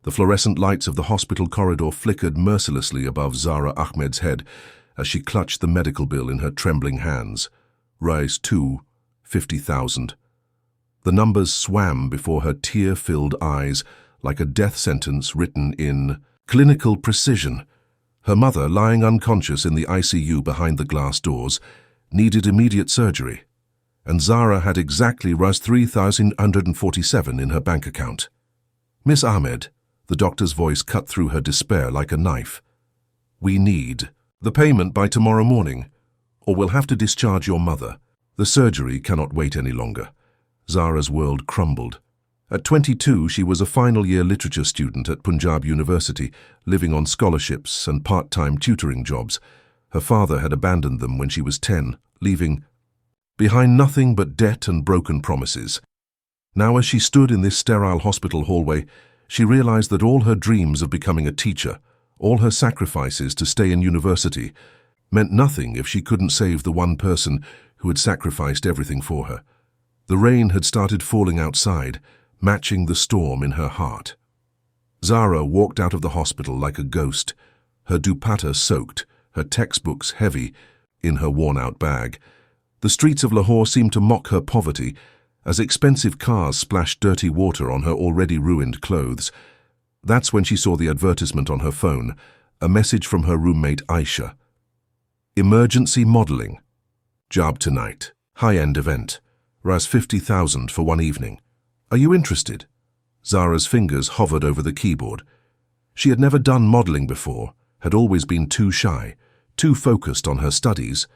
The fluorescent lights of the hospital corridor flickered mercilessly above Zara Ahmed's head as she clutched the medical bill in her trembling hands. Rise to 50,000. The numbers swam before her tear-filled eyes like a death sentence written in clinical precision. Her mother, lying unconscious in the ICU behind the glass doors, needed immediate surgery, and Zara had exactly Rs 3,147 in her bank account. Miss Ahmed, the doctor's voice cut through her despair like a knife. We need the payment by tomorrow morning, or we'll have to discharge your mother. The surgery cannot wait any longer. Zara's world crumbled. At 22, she was a final-year literature student at Punjab University, living on scholarships and part-time tutoring jobs. Her father had abandoned them when she was 10, leaving behind nothing but debt and broken promises. Now, as she stood in this sterile hospital hallway, she realized that all her dreams of becoming a teacher, all her sacrifices to stay in university, meant nothing if she couldn't save the one person who had sacrificed everything for her. The rain had started falling outside, matching the storm in her heart. Zara walked out of the hospital like a ghost, her dupatta soaked, her textbooks heavy in her worn-out bag. The streets of Lahore seemed to mock her poverty as expensive cars splashed dirty water on her already ruined clothes. That's when she saw the advertisement on her phone, a message from her roommate Aisha. Emergency modeling. Job tonight. High-end event. Rs 50,000 for one evening. Are you interested? Zara's fingers hovered over the keyboard. She had never done modeling before, had always been too shy, too focused on her studies,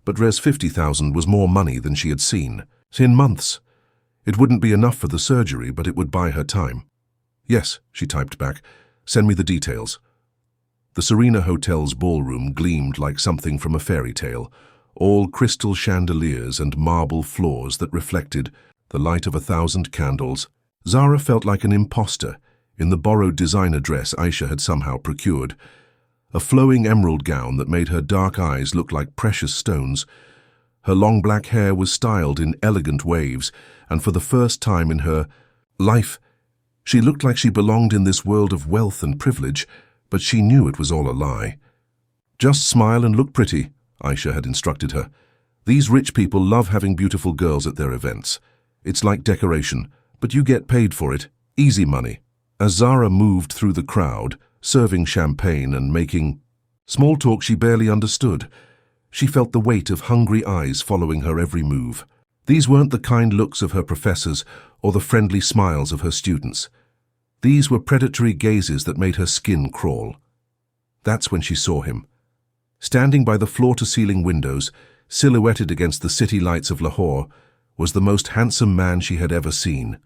but Rs 50,000 was more money than she had seen. In months. It wouldn't be enough for the surgery, but it would buy her time. Yes, she typed back. Send me the details. The Serena Hotel's ballroom gleamed like something from a fairy tale, all crystal chandeliers and marble floors that reflected the light of 1,000 candles. Zara felt like an imposter in the borrowed designer dress Aisha had somehow procured, a flowing emerald gown that made her dark eyes look like precious stones. Her long black hair was styled in elegant waves, and for the first time in her life, she looked like she belonged in this world of wealth and privilege, but she knew it was all a lie. Just smile and look pretty, Aisha had instructed her. These rich people love having beautiful girls at their events. It's like decoration, but you get paid for it. Easy money. As Zara moved through the crowd, serving champagne and making small talk she barely understood, she felt the weight of hungry eyes following her every move. These weren't the kind looks of her professors or the friendly smiles of her students. These were predatory gazes that made her skin crawl. That's when she saw him. Standing by the floor-to-ceiling windows, silhouetted against the city lights of Lahore, was the most handsome man she had ever seen.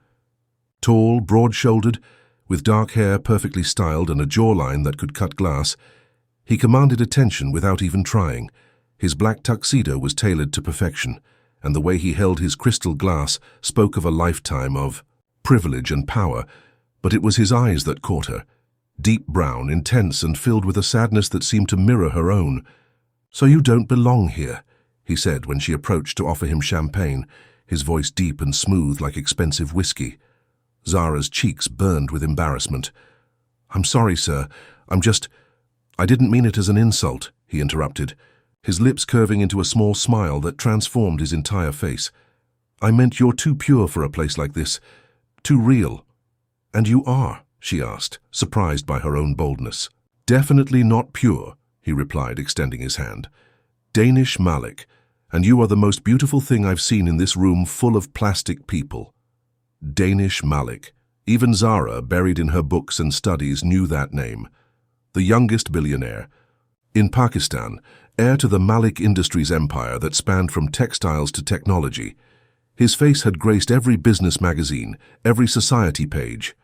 Tall, broad-shouldered, with dark hair perfectly styled and a jawline that could cut glass, he commanded attention without even trying. His black tuxedo was tailored to perfection, and the way he held his crystal glass spoke of a lifetime of privilege and power, but it was his eyes that caught her, deep brown, intense, and filled with a sadness that seemed to mirror her own. "So you don't belong here," he said when she approached to offer him champagne, his voice deep and smooth like expensive whiskey. Zara's cheeks burned with embarrassment. "I'm sorry, sir. I didn't mean it as an insult," he interrupted, his lips curving into a small smile that transformed his entire face. "I meant you're too pure for a place like this, too real." "And you are?" she asked, surprised by her own boldness. "Definitely not pure," he replied, extending his hand. "Danish Malik, and you are the most beautiful thing I've seen in this room full of plastic people." Danish Malik. Even Zara, buried in her books and studies, knew that name. The youngest billionaire. In Pakistan, heir to the Malik Industries empire that spanned from textiles to technology, his face had graced every business magazine, every society page.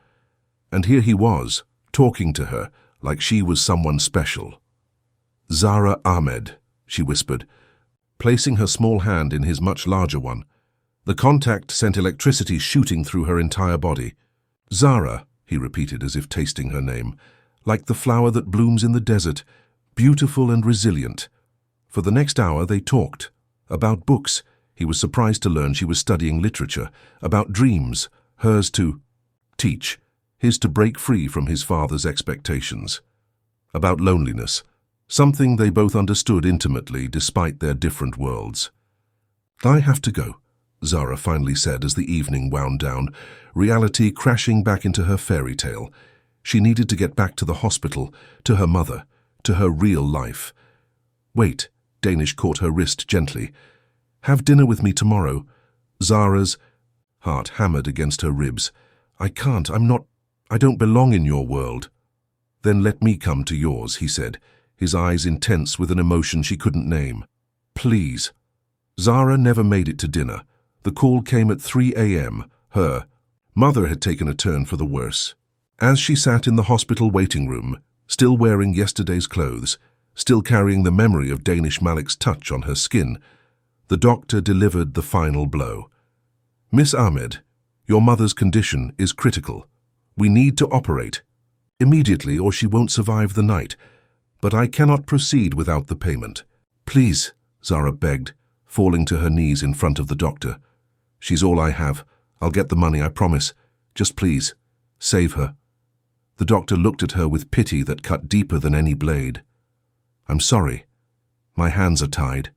And here he was, talking to her like she was someone special. "Zara Ahmed," she whispered, placing her small hand in his much larger one. The contact sent electricity shooting through her entire body. "Zara," he repeated as if tasting her name, "like the flower that blooms in the desert, beautiful and resilient." For the next hour they talked. About books. He was surprised to learn she was studying literature. About dreams, hers to teach. his to break free from his father's expectations. About loneliness, something they both understood intimately despite their different worlds. "I have to go," Zara finally said as the evening wound down, reality crashing back into her fairy tale. She needed to get back to the hospital, to her mother, to her real life. "Wait," Danish caught her wrist gently. "Have dinner with me tomorrow." Zara's heart hammered against her ribs. "I can't, I don't belong in your world." "Then let me come to yours," he said, his eyes intense with an emotion she couldn't name. "Please." Zara never made it to dinner. The call came at 3 a.m. Her mother had taken a turn for the worse. As she sat in the hospital waiting room, still wearing yesterday's clothes, still carrying the memory of Danish Malik's touch on her skin, the doctor delivered the final blow. "Miss Ahmed, your mother's condition is critical. We need to operate immediately or she won't survive the night. But I cannot proceed without the payment." "Please," Zara begged, falling to her knees in front of the doctor. "She's all I have. I'll get the money, I promise. Just please, save her." The doctor looked at her with pity that cut deeper than any blade. "I'm sorry. My hands are tied."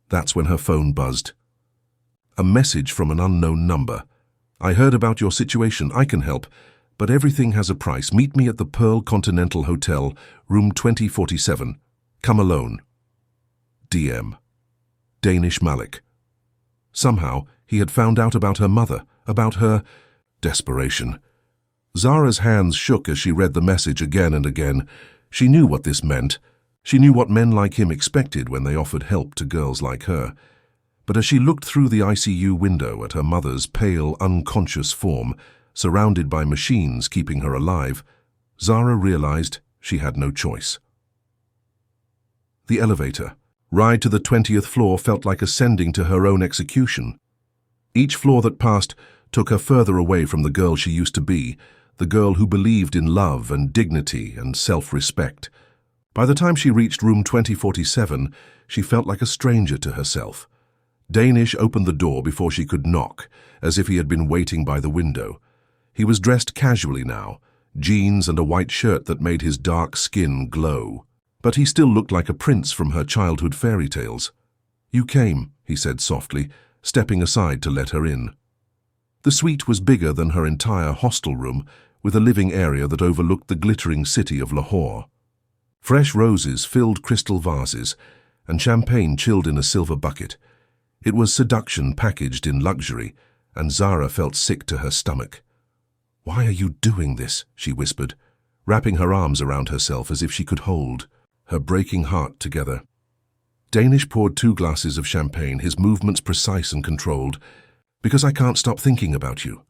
That's when her phone buzzed. A message from an unknown number. "I heard about your situation. I can help. But everything has a price. Meet me at the Pearl Continental Hotel, room 2047. Come alone." DM. Danish Malik. Somehow, he had found out about her mother, about her desperation. Zara's hands shook as she read the message again and again. She knew what this meant. She knew what men like him expected when they offered help to girls like her. But as she looked through the ICU window at her mother's pale, unconscious form, surrounded by machines keeping her alive, Zara realized she had no choice. The elevator ride to the 20th floor felt like ascending to her own execution. Each floor that passed took her further away from the girl she used to be, the girl who believed in love and dignity and self-respect. By the time she reached room 2047, she felt like a stranger to herself. Danish opened the door before she could knock, as if he had been waiting by the window. He was dressed casually now, jeans and a white shirt that made his dark skin glow. But he still looked like a prince from her childhood fairy tales. "You came," he said softly, stepping aside to let her in. The suite was bigger than her entire hostel room, with a living area that overlooked the glittering city of Lahore. Fresh roses filled crystal vases, and champagne chilled in a silver bucket. It was seduction packaged in luxury, and Zara felt sick to her stomach. "Why are you doing this?" she whispered, wrapping her arms around herself as if she could hold her breaking heart together. Danish poured 2 glasses of champagne, his movements precise and controlled. "Because I can't stop thinking about you.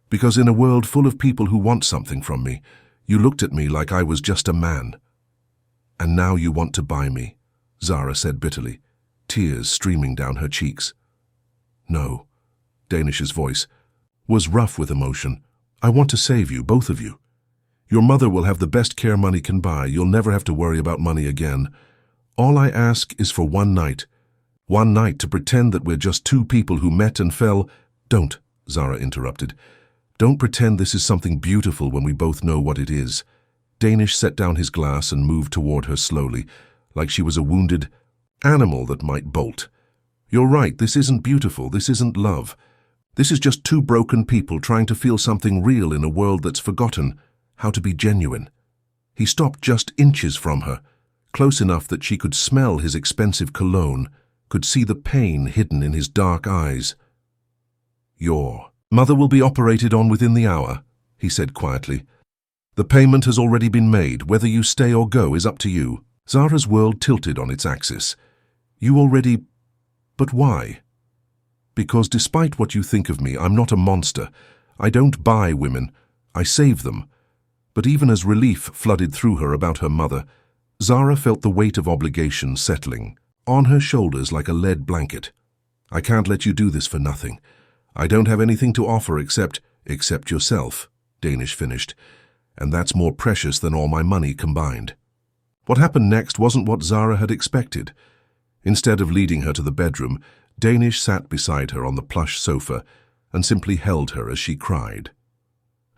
Because in a world full of people who want something from me, you looked at me like I was just a man. And now you want to buy me," Zara said bitterly, tears streaming down her cheeks. "No," Danish's voice was rough with emotion. "I want to save you, both of you. Your mother will have the best care money can buy. You'll never have to worry about money again. All I ask is for one night to pretend that we're just 2 people who met and fell." "Don't," Zara interrupted. "Don't pretend this is something beautiful when we both know what it is." Danish set down his glass and moved toward her slowly, like she was a wounded animal that might bolt. "You're right, this isn't beautiful, this isn't love. This is just 2 broken people trying to feel something real in a world that's forgotten how to be genuine." He stopped just inches from her, close enough that she could smell his expensive cologne, could see the pain hidden in his dark eyes. "Your mother will be operated on within the hour," he said quietly. "The payment has already been made. Whether you stay or go is up to you." Zara's world tilted on its axis. "You already... But why?" "Because despite what you think of me, I'm not a monster. I don't buy women. I save them." But even as relief flooded through her about her mother, Zara felt the weight of obligation settling on her shoulders like a lead blanket. "I can't let you do this for nothing. I don't have anything to offer except yourself," Danish finished, "and that's more precious than all my money combined." What happened next wasn't what Zara had expected. Instead of leading her to the bedroom, Danish sat beside her on the plush sofa and simply held her as she cried.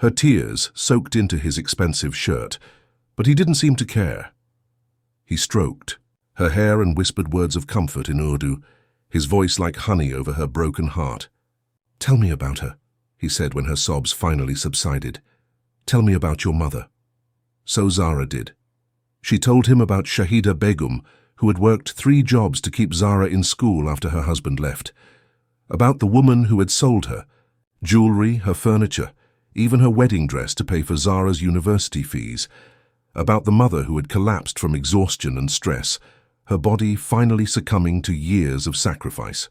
Her tears soaked into his expensive shirt, but he didn't seem to care. He stroked her hair and whispered words of comfort in Urdu, his voice like honey over her broken heart. "Tell me about her," he said when her sobs finally subsided. "Tell me about your mother." So Zara did. She told him about Shahida Begum, who had worked 3 jobs to keep Zara in school after her husband left. About the woman who had sold her jewelry, her furniture, even her wedding dress to pay for Zara's university fees. About the mother who had collapsed from exhaustion and stress, her body finally succumbing to years of sacrifice.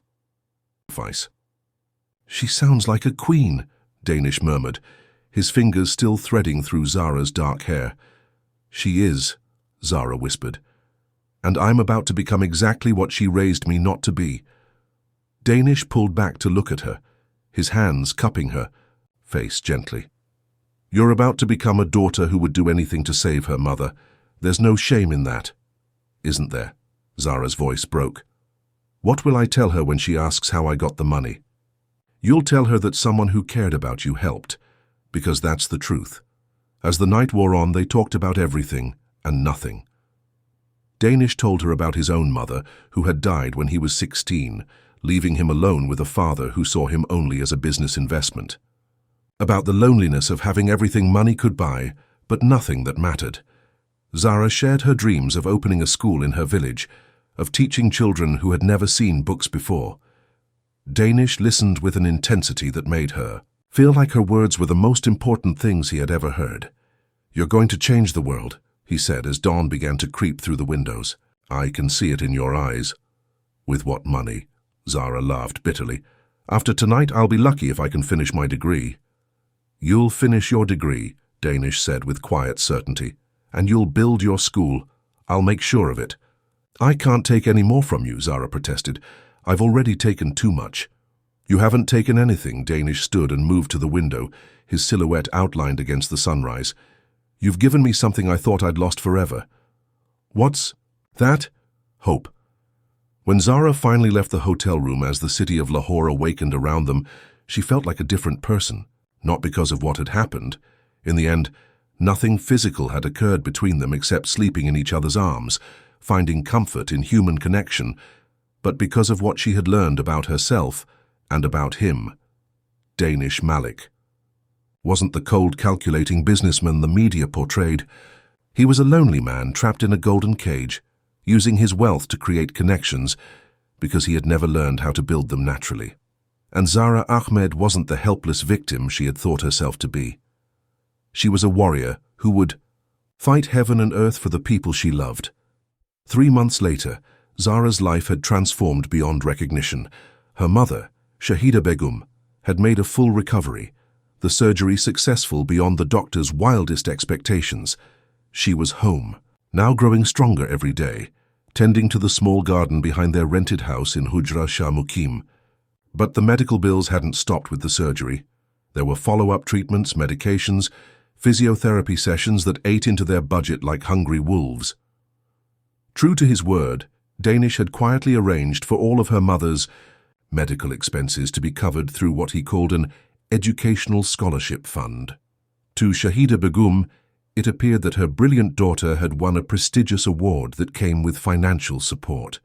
"She sounds like a queen," Danish murmured, his fingers still threading through Zara's dark hair. "She is," Zara whispered, "and I'm about to become exactly what she raised me not to be." Danish pulled back to look at her, his hands cupping her face gently. "You're about to become a daughter who would do anything to save her mother. There's no shame in that, isn't there?" Zara's voice broke. "What will I tell her when she asks how I got the money?" "You'll tell her that someone who cared about you helped, because that's the truth." As the night wore on, they talked about everything and nothing. Danish told her about his own mother, who had died when he was 16, leaving him alone with a father who saw him only as a business investment. About the loneliness of having everything money could buy, but nothing that mattered. Zara shared her dreams of opening a school in her village, of teaching children who had never seen books before. Danish listened with an intensity that made her feel like her words were the most important things he had ever heard. "You're going to change the world," he said as dawn began to creep through the windows. "I can see it in your eyes." "With what money?" Zara laughed bitterly. "After tonight, I'll be lucky if I can finish my degree." "You'll finish your degree," Danish said with quiet certainty, "and you'll build your school. I'll make sure of it." "I can't take any more from you," Zara protested. "I've already taken too much." "You haven't taken anything." Danish stood and moved to the window, his silhouette outlined against the sunrise. "You've given me something I thought I'd lost forever." "What's that?" "Hope." When Zara finally left the hotel room as the city of Lahore awakened around them, she felt like a different person, not because of what had happened. In the end, nothing physical had occurred between them except sleeping in each other's arms, finding comfort in human connection, but because of what she had learned about herself and about him. Danish Malik wasn't the cold, calculating businessman the media portrayed. He was a lonely man trapped in a golden cage, using his wealth to create connections because he had never learned how to build them naturally. And Zara Ahmed wasn't the helpless victim she had thought herself to be. She was a warrior who would fight heaven and earth for the people she loved. 3 months later, Zara's life had transformed beyond recognition. Her mother, Shahida Begum, had made a full recovery, the surgery successful beyond the doctor's wildest expectations. She was home, now growing stronger every day, tending to the small garden behind their rented house in Hujra Shah Mukim. But the medical bills hadn't stopped with the surgery. There were follow-up treatments, medications, physiotherapy sessions that ate into their budget like hungry wolves. True to his word, Danish had quietly arranged for all of her mother's medical expenses to be covered through what he called an educational scholarship fund. To Shahida Begum, it appeared that her brilliant daughter had won a prestigious award that came with financial support.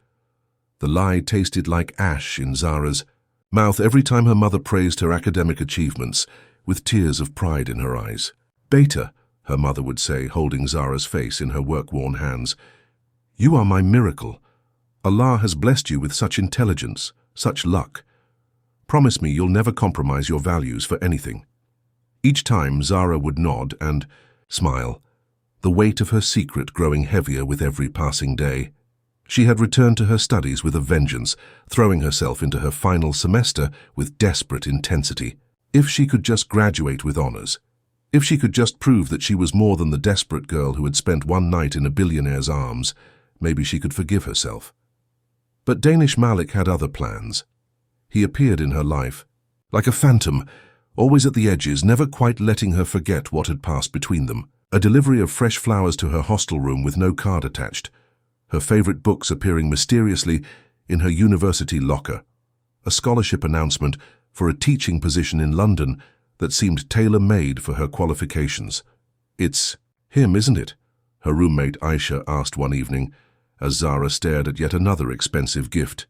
The lie tasted like ash in Zara's mouth every time her mother praised her academic achievements, with tears of pride in her eyes. "Beta," her mother would say, holding Zara's face in her work-worn hands, "you are my miracle. Allah has blessed you with such intelligence, such luck. Promise me you'll never compromise your values for anything." Each time Zara would nod and smile, the weight of her secret growing heavier with every passing day. She had returned to her studies with a vengeance, throwing herself into her final semester with desperate intensity. If she could just graduate with honors, if she could just prove that she was more than the desperate girl who had spent one night in a billionaire's arms, maybe she could forgive herself. But Danish Malik had other plans. He appeared in her life, like a phantom, always at the edges, never quite letting her forget what had passed between them. A delivery of fresh flowers to her hostel room with no card attached. Her favorite books appearing mysteriously in her university locker. A scholarship announcement for a teaching position in London that seemed tailor-made for her qualifications. "It's him, isn't it?" her roommate Aisha asked one evening, as Zara stared at yet another expensive gift,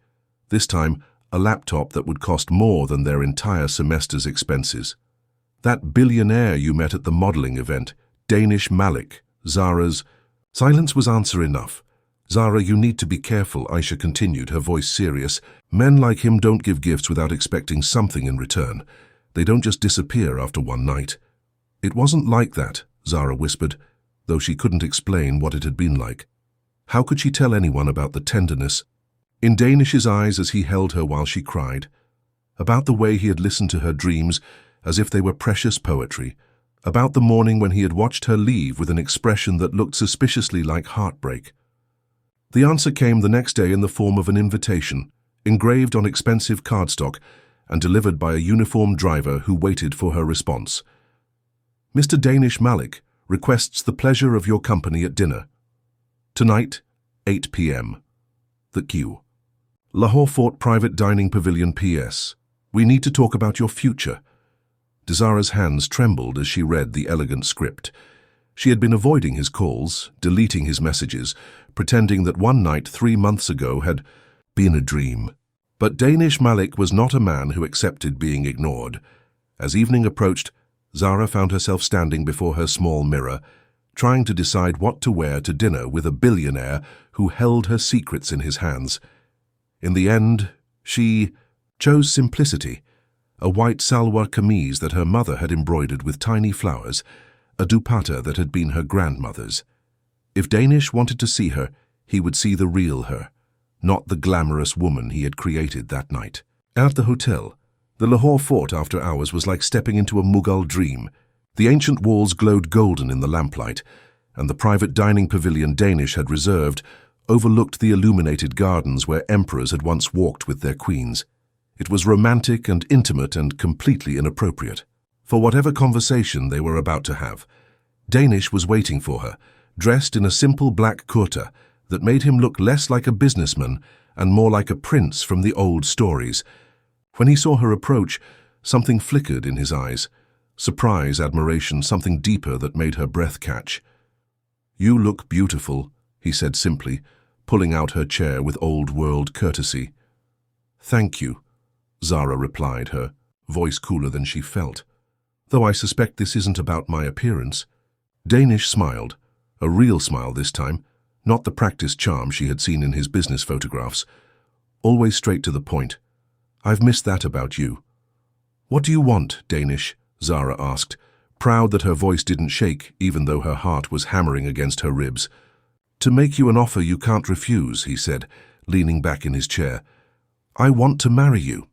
this time a laptop that would cost more than their entire semester's expenses. "That billionaire you met at the modeling event, Danish Malik, Zara's—" Silence was answer enough. "Zara, you need to be careful," Aisha continued, her voice serious. "Men like him don't give gifts without expecting something in return. They don't just disappear after one night." "It wasn't like that," Zara whispered, though she couldn't explain what it had been like. How could she tell anyone about the tenderness in Danish's eyes as he held her while she cried? About the way he had listened to her dreams as if they were precious poetry. About the morning when he had watched her leave with an expression that looked suspiciously like heartbreak. The answer came the next day in the form of an invitation, engraved on expensive cardstock and delivered by a uniformed driver who waited for her response. "Mr. Danish Malik requests the pleasure of your company at dinner. Tonight, 8 p.m. The Q. Lahore Fort Private Dining Pavilion PS. We need to talk about your future." Zara's hands trembled as she read the elegant script. She had been avoiding his calls, deleting his messages, pretending that one night 3 months ago had been a dream. But Danish Malik was not a man who accepted being ignored. As evening approached, Zara found herself standing before her small mirror, trying to decide what to wear to dinner with a billionaire who held her secrets in his hands. In the end, she chose simplicity, a white salwar kameez that her mother had embroidered with tiny flowers, a dupatta that had been her grandmother's. If Danish wanted to see her, he would see the real her, not the glamorous woman he had created that night. At the hotel, the Lahore Fort after hours was like stepping into a Mughal dream. The ancient walls glowed golden in the lamplight, and the private dining pavilion Danish had reserved overlooked the illuminated gardens where emperors had once walked with their queens. It was romantic and intimate and completely inappropriate for whatever conversation they were about to have. Danish was waiting for her, dressed in a simple black kurta that made him look less like a businessman and more like a prince from the old stories. When he saw her approach, something flickered in his eyes. Surprise, admiration, something deeper that made her breath catch. "You look beautiful," he said simply, pulling out her chair with old-world courtesy. "Thank you," Zara replied, her voice cooler than she felt. "Though I suspect this isn't about my appearance." Danish smiled, a real smile this time, not the practiced charm she had seen in his business photographs. Always straight to the point. "I've missed that about you." "What do you want, Danish?" Zara asked, proud that her voice didn't shake even though her heart was hammering against her ribs. "To make you an offer you can't refuse," he said, leaning back in his chair. "I want to marry you."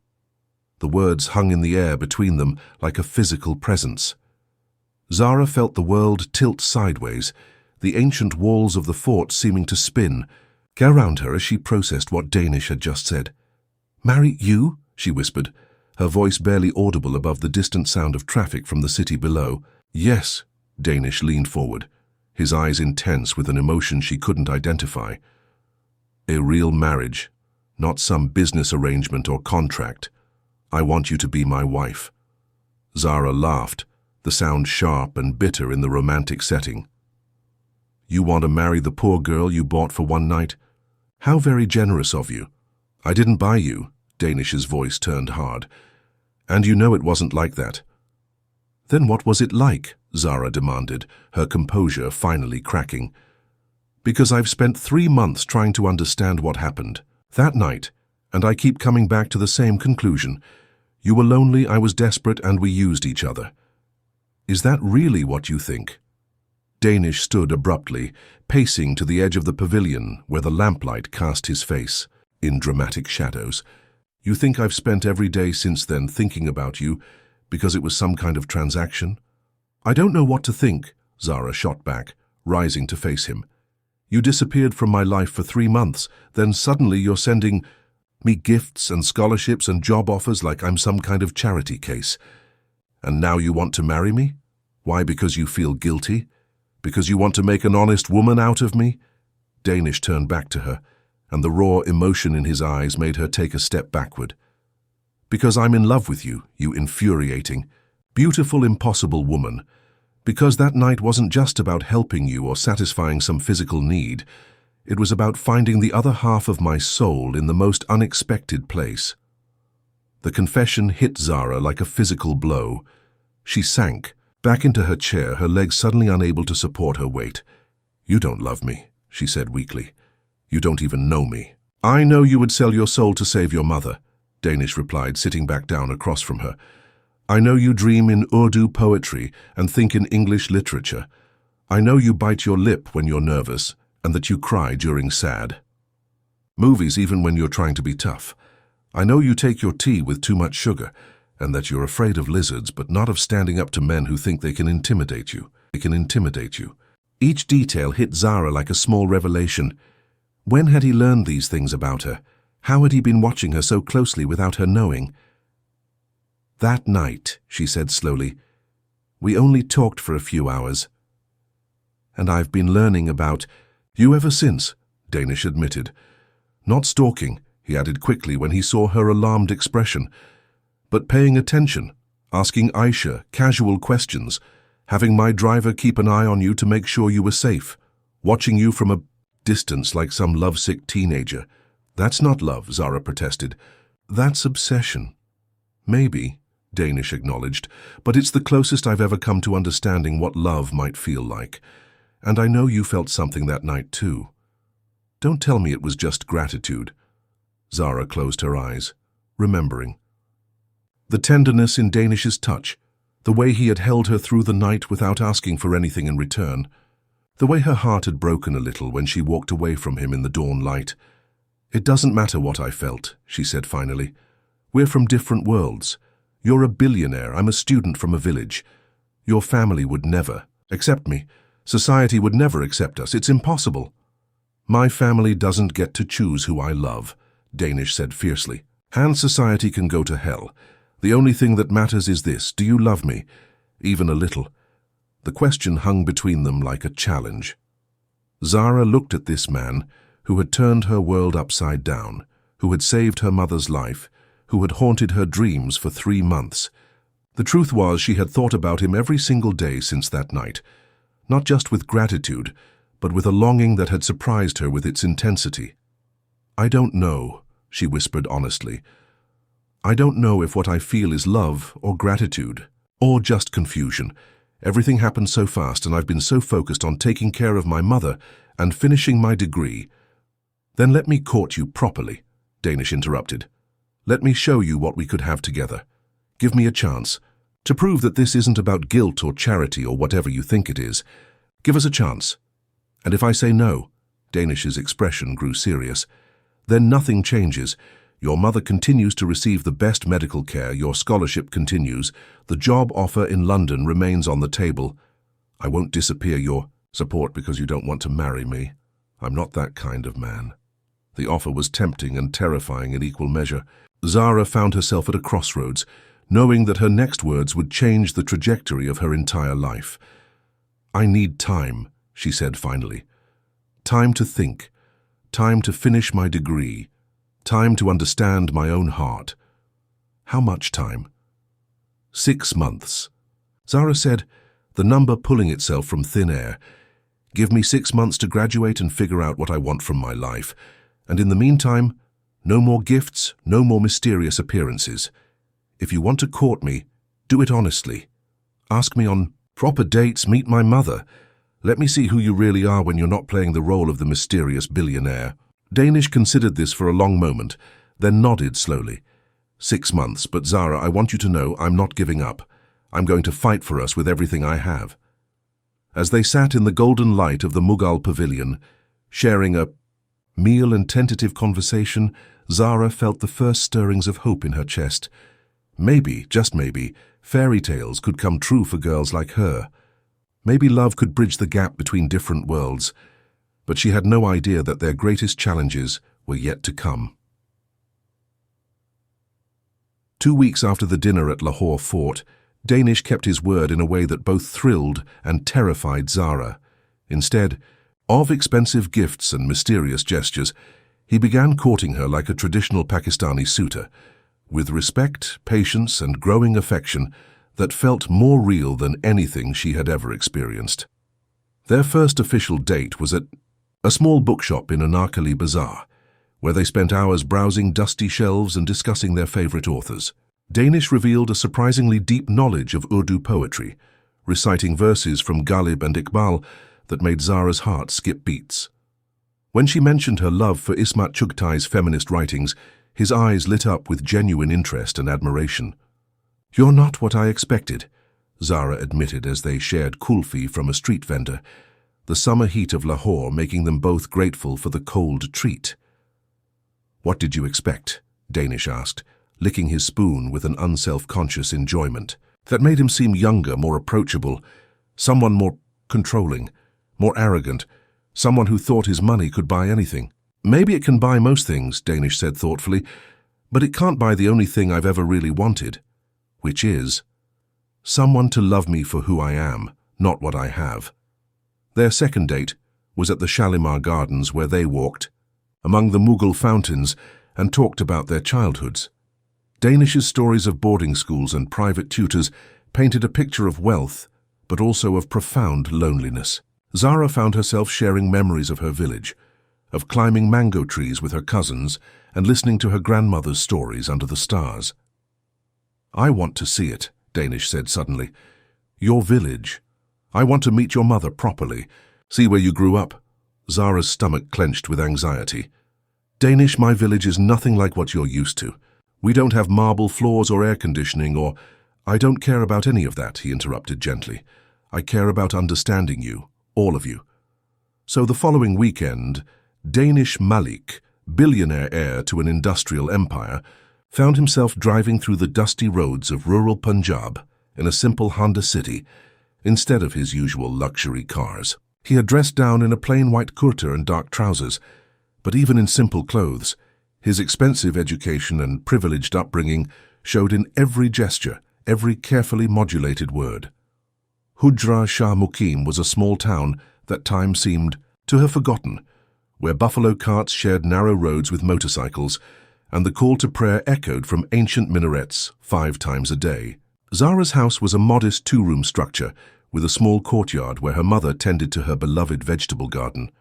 The words hung in the air between them like a physical presence. Zara felt the world tilt sideways, the ancient walls of the fort seeming to spin around her as she processed what Danish had just said. "Marry you?" she whispered, her voice barely audible above the distant sound of traffic from the city below. "Yes," Danish leaned forward, his eyes intense with an emotion she couldn't identify. "A real marriage, not some business arrangement or contract. I want you to be my wife." Zara laughed, the sound sharp and bitter in the romantic setting. "You want to marry the poor girl you bought for one night? How very generous of you." "I didn't buy you," Danish's voice turned hard. "And you know it wasn't like that." "Then what was it like?" Zara demanded, her composure finally cracking. "Because I've spent 3 months trying to understand what happened that night, and I keep coming back to the same conclusion. You were lonely, I was desperate, and we used each other." "Is that really what you think?" Danish stood abruptly, pacing to the edge of the pavilion where the lamplight cast his face in dramatic shadows. "You think I've spent every day since then thinking about you because it was some kind of transaction?" "I don't know what to think," Zara shot back, rising to face him. "You disappeared from my life for 3 months, then suddenly you're sending me gifts and scholarships and job offers like I'm some kind of charity case. And now you want to marry me? Why, because you feel guilty? Because you want to make an honest woman out of me?" Danish turned back to her, and the raw emotion in his eyes made her take a step backward. "Because I'm in love with you, you infuriating, Beautiful, impossible woman, because that night wasn't just about helping you or satisfying some physical need. It was about finding the other half of my soul in the most unexpected place. The confession hit Zara like a physical blow. She sank back into her chair, her legs suddenly unable to support her weight. "You don't love me," she said weakly. "You don't even know me." "I know you would sell your soul to save your mother," Danish replied, sitting back down across from her. "I know you dream in Urdu poetry and think in English literature. I know you bite your lip when you're nervous and that you cry during sad movies even when you're trying to be tough. I know you take your tea with too much sugar and that you're afraid of lizards but not of standing up to men who think they can intimidate you. Each detail hit Zara like a small revelation. When had he learned these things about her? How had he been watching her so closely without her knowing? "That night," she said slowly, "we only talked for a few hours. And I've been learning about you ever since," Danish admitted. "Not stalking," he added quickly when he saw her alarmed expression, "but paying attention, asking Aisha casual questions, having my driver keep an eye on you to make sure you were safe, watching you from a distance like some lovesick teenager." "That's not love," Zara protested. "That's obsession." "Maybe," Danish acknowledged, "but it's the closest I've ever come to understanding what love might feel like. And I know you felt something that night too. Don't tell me it was just gratitude." Zara closed her eyes, remembering. The tenderness in Danish's touch, the way he had held her through the night without asking for anything in return, the way her heart had broken a little when she walked away from him in the dawn light. "It doesn't matter what I felt," she said finally. "We're from different worlds. You're a billionaire, I'm a student from a village. Your family would never accept me. Society would never accept us. It's impossible." "My family doesn't get to choose who I love," Danish said fiercely. "And society can go to hell. The only thing that matters is this: do you love me? Even a little?" The question hung between them like a challenge. Zara looked at this man who had turned her world upside down, who had saved her mother's life, who had haunted her dreams for 3 months. The truth was she had thought about him every single day since that night, not just with gratitude, but with a longing that had surprised her with its intensity. "I don't know," she whispered honestly. "I don't know if what I feel is love or gratitude, or just confusion. Everything happened so fast and I've been so focused on taking care of my mother and finishing my degree." "Then let me court you properly," Danish interrupted. "Let me show you what we could have together. Give me a chance to prove that this isn't about guilt or charity or whatever you think it is. Give us a chance. And if I say no," Danish's expression grew serious, "then nothing changes. Your mother continues to receive the best medical care, your scholarship continues, the job offer in London remains on the table. I won't disappear your support because you don't want to marry me. I'm not that kind of man." The offer was tempting and terrifying in equal measure. Zara found herself at a crossroads, knowing that her next words would change the trajectory of her entire life. "I need time," she said finally. "Time to think, time to finish my degree, time to understand my own heart." "How much time?" 6 months. Zara said, the number pulling itself from thin air. "Give me 6 months to graduate and figure out what I want from my life. And in the meantime, no more gifts, no more mysterious appearances. If you want to court me, do it honestly. Ask me on proper dates, meet my mother. Let me see who you really are when you're not playing the role of the mysterious billionaire." Danish considered this for a long moment, then nodded slowly. 6 months, but Zara, I want you to know I'm not giving up. I'm going to fight for us with everything I have." As they sat in the golden light of the Mughal pavilion, sharing a meal and tentative conversation, Zara felt the first stirrings of hope in her chest. Maybe, just maybe, fairy tales could come true for girls like her. Maybe love could bridge the gap between different worlds. But she had no idea that their greatest challenges were yet to come. 2 weeks after the dinner at Lahore Fort, Danish kept his word in a way that both thrilled and terrified Zara. Instead of expensive gifts and mysterious gestures, he began courting her like a traditional Pakistani suitor. With respect, patience, and growing affection, that felt more real than anything she had ever experienced. Their first official date was at a small bookshop in Anarkali Bazaar, where they spent hours browsing dusty shelves and discussing their favorite authors. Danish revealed a surprisingly deep knowledge of Urdu poetry, reciting verses from Ghalib and Iqbal that made Zara's heart skip beats. When she mentioned her love for Ismat Chughtai's feminist writings, his eyes lit up with genuine interest and admiration. "You're not what I expected," Zara admitted as they shared kulfi from a street vendor, the summer heat of Lahore making them both grateful for the cold treat. "What did you expect?" Danish asked, licking his spoon with an unself-conscious enjoyment. That made him seem younger, more approachable, someone more controlling, more arrogant, someone who thought his money could buy anything. "Maybe it can buy most things," Danish said thoughtfully, "but it can't buy the only thing I've ever really wanted, which is someone to love me for who I am, not what I have." Their second date was at the Shalimar Gardens, where they walked among the Mughal fountains and talked about their childhoods. Danish's stories of boarding schools and private tutors painted a picture of wealth, but also of profound loneliness. Zara found herself sharing memories of her village, of climbing mango trees with her cousins and listening to her grandmother's stories under the stars. "I want to see it," Danish said suddenly. "Your village. I want to meet your mother properly, see where you grew up." Zara's stomach clenched with anxiety. "Danish, my village is nothing like what you're used to. We don't have marble floors or air conditioning or—" "I don't care about any of that," he interrupted gently. "I care about understanding you, all of you." So the following weekend, Danish Malik, billionaire heir to an industrial empire, found himself driving through the dusty roads of rural Punjab in a simple Honda City instead of his usual luxury cars. He had dressed down in a plain white kurta and dark trousers, but even in simple clothes, his expensive education and privileged upbringing showed in every gesture, every carefully modulated word. Hujra Shah Mukim was a small town that time seemed to have forgotten, where buffalo carts shared narrow roads with motorcycles, and the call to prayer echoed from ancient minarets 5 times a day. Zara's house was a modest 2-room structure with a small courtyard where her mother tended to her beloved vegetable garden.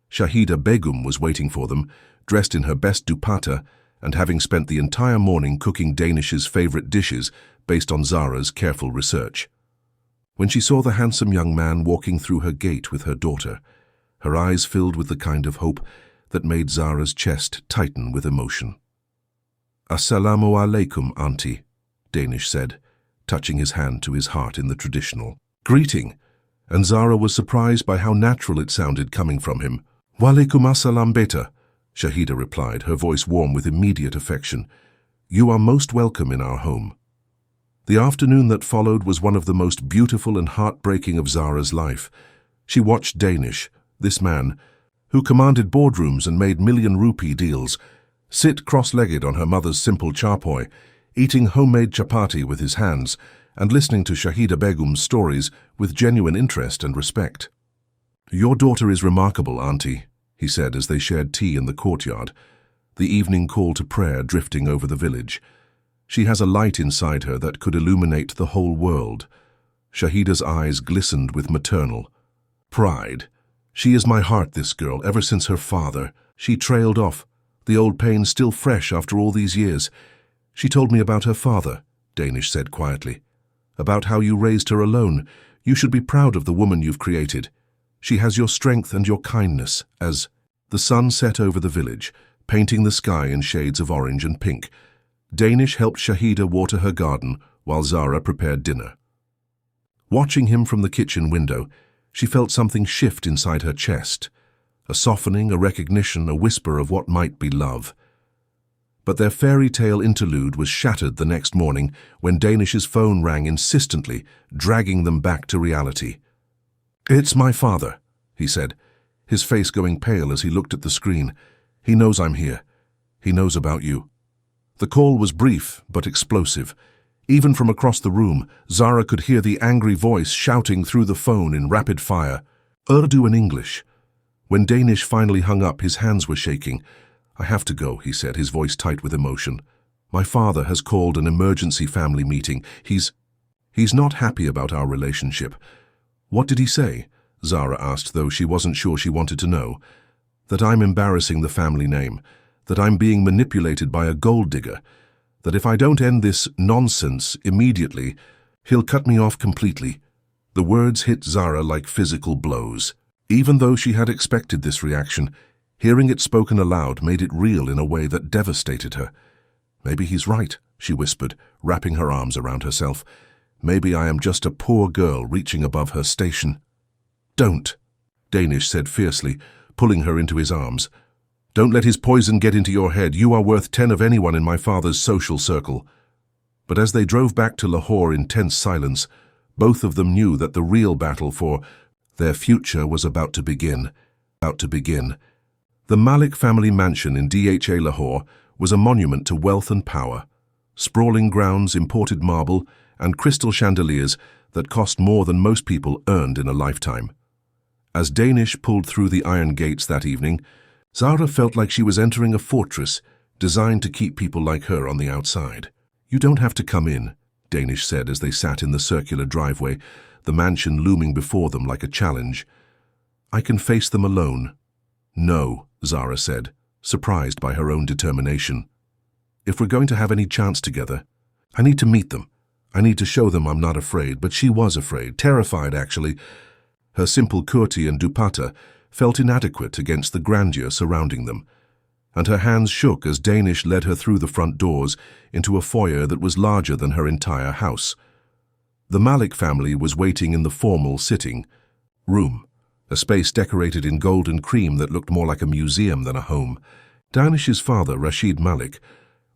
Shahida Begum was waiting for them, dressed in her best dupatta and having spent the entire morning cooking Danish's favorite dishes based on Zara's careful research. When she saw the handsome young man walking through her gate with her daughter, her eyes filled with the kind of hope that made Zara's chest tighten with emotion. "Assalamu alaikum, auntie," Danish said, touching his hand to his heart in the traditional greeting, and Zara was surprised by how natural it sounded coming from him. "Walaikum assalam, beta," Shahida replied, her voice warm with immediate affection. "You are most welcome in our home." The afternoon that followed was one of the most beautiful and heartbreaking of Zara's life. She watched Danish, this man, who commanded boardrooms and made million-rupee deals, sit cross-legged on her mother's simple charpoy, eating homemade chapati with his hands and listening to Shahida Begum's stories with genuine interest and respect. "Your daughter is remarkable, auntie," he said as they shared tea in the courtyard, the evening call to prayer drifting over the village. "She has a light inside her that could illuminate the whole world." Shahida's eyes glistened with maternal pride. "She is my heart, this girl, ever since her father." She trailed off, the old pain still fresh after all these years. "She told me about her father," Danish said quietly. "About how you raised her alone. You should be proud of the woman you've created. She has your strength and your kindness." As the sun set over the village, painting the sky in shades of orange and pink, Danish helped Shahida water her garden while Zara prepared dinner. Watching him from the kitchen window, she felt something shift inside her chest, a softening, a recognition, a whisper of what might be love. But their fairy tale interlude was shattered the next morning when Danish's phone rang insistently, dragging them back to reality. "It's my father," he said, his face going pale as he looked at the screen. "He knows I'm here. He knows about you." The call was brief but explosive. Even from across the room, Zara could hear the angry voice shouting through the phone in rapid fire, Urdu and English. When Danish finally hung up, his hands were shaking. "I have to go," he said, his voice tight with emotion. "My father has called an emergency family meeting. He's not happy about our relationship. What did he say? Zara asked, though she wasn't sure she wanted to know. That I'm embarrassing the family name, that I'm being manipulated by a gold digger, that if I don't end this nonsense immediately, he'll cut me off completely. The words hit Zara like physical blows. Even though she had expected this reaction, hearing it spoken aloud made it real in a way that devastated her. Maybe he's right, she whispered, wrapping her arms around herself. Maybe I am just a poor girl reaching above her station. Don't, Danish said fiercely, pulling her into his arms. Don't let his poison get into your head. You are worth 10 of anyone in my father's social circle. But as they drove back to Lahore in tense silence, both of them knew that the real battle for their future was about to begin. The Malik family mansion in Dha Lahore was a monument to wealth and power. Sprawling grounds, imported marble, and crystal chandeliers that cost more than most people earned in a lifetime. As Danish pulled through the iron gates that evening, Zara felt like she was entering a fortress designed to keep people like her on the outside. You don't have to come in, Danish said as they sat in the circular driveway, the mansion looming before them like a challenge. I can face them alone. No, Zara said, surprised by her own determination. If we're going to have any chance together, I need to meet them. I need to show them I'm not afraid, but she was afraid, terrified actually. Her simple kurti and dupatta felt inadequate against the grandeur surrounding them, and her hands shook as Danish led her through the front doors into a foyer that was larger than her entire house. The Malik family was waiting in the formal sitting room, a space decorated in gold and cream that looked more like a museum than a home. Danish's father, Rashid Malik,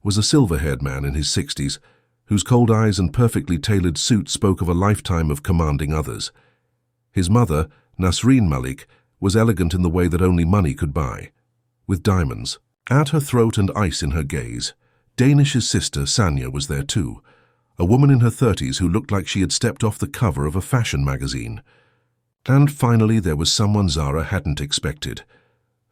was a silver-haired man in his 60s, whose cold eyes and perfectly tailored suit spoke of a lifetime of commanding others. His mother, Nasreen Malik, was elegant in the way that only money could buy, with diamonds at her throat and ice in her gaze. Danish's sister, Sanya, was there too, a woman in her 30s who looked like she had stepped off the cover of a fashion magazine. And finally there was someone Zara hadn't expected,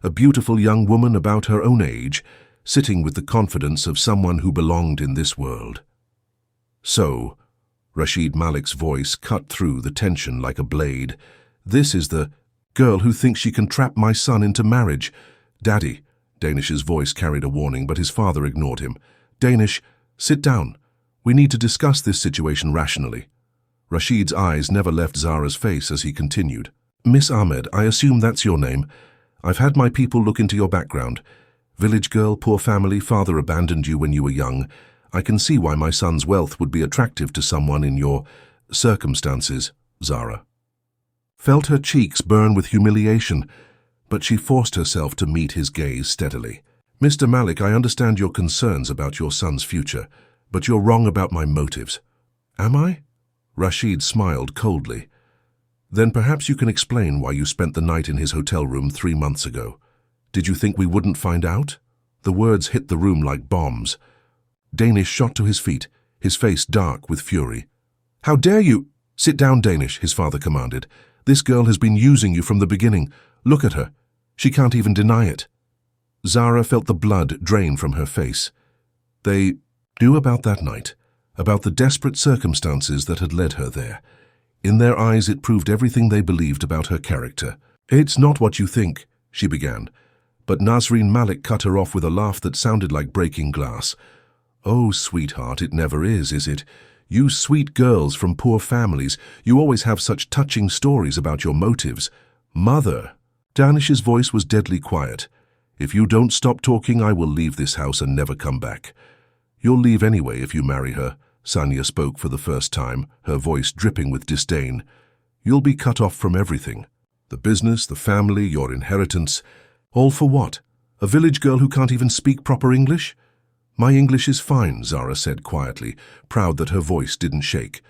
a beautiful young woman about her own age, sitting with the confidence of someone who belonged in this world. So, Rashid Malik's voice cut through the tension like a blade. This is the girl who thinks she can trap my son into marriage. Daddy, Danish's voice carried a warning, but his father ignored him. Danish, sit down. We need to discuss this situation rationally. Rashid's eyes never left Zara's face as he continued. Miss Ahmed, I assume that's your name. I've had my people look into your background. Village girl, poor family, father abandoned you when you were young. I can see why my son's wealth would be attractive to someone in your circumstances, Zara felt her cheeks burn with humiliation, but she forced herself to meet his gaze steadily. Mr. Malik, I understand your concerns about your son's future, but you're wrong about my motives. Am I? Rashid smiled coldly. Then perhaps you can explain why you spent the night in his hotel room 3 months ago. Did you think we wouldn't find out? The words hit the room like bombs. Danish shot to his feet, his face dark with fury. How dare you? Sit down, Danish, his father commanded. This girl has been using you from the beginning. Look at her. She can't even deny it. Zara felt the blood drain from her face. They knew about that night, about the desperate circumstances that had led her there. In their eyes it proved everything they believed about her character. It's not what you think, she began, but Nasreen Malik cut her off with a laugh that sounded like breaking glass. Oh, sweetheart, it never is it? You sweet girls from poor families, you always have such touching stories about your motives. Mother. Danish's voice was deadly quiet. If you don't stop talking, I will leave this house and never come back. You'll leave anyway if you marry her. Sanya spoke for the first time, her voice dripping with disdain. You'll be cut off from everything. The business, the family, your inheritance. All for what? A village girl who can't even speak proper English? My English is fine, Zara said quietly, proud that her voice didn't shake.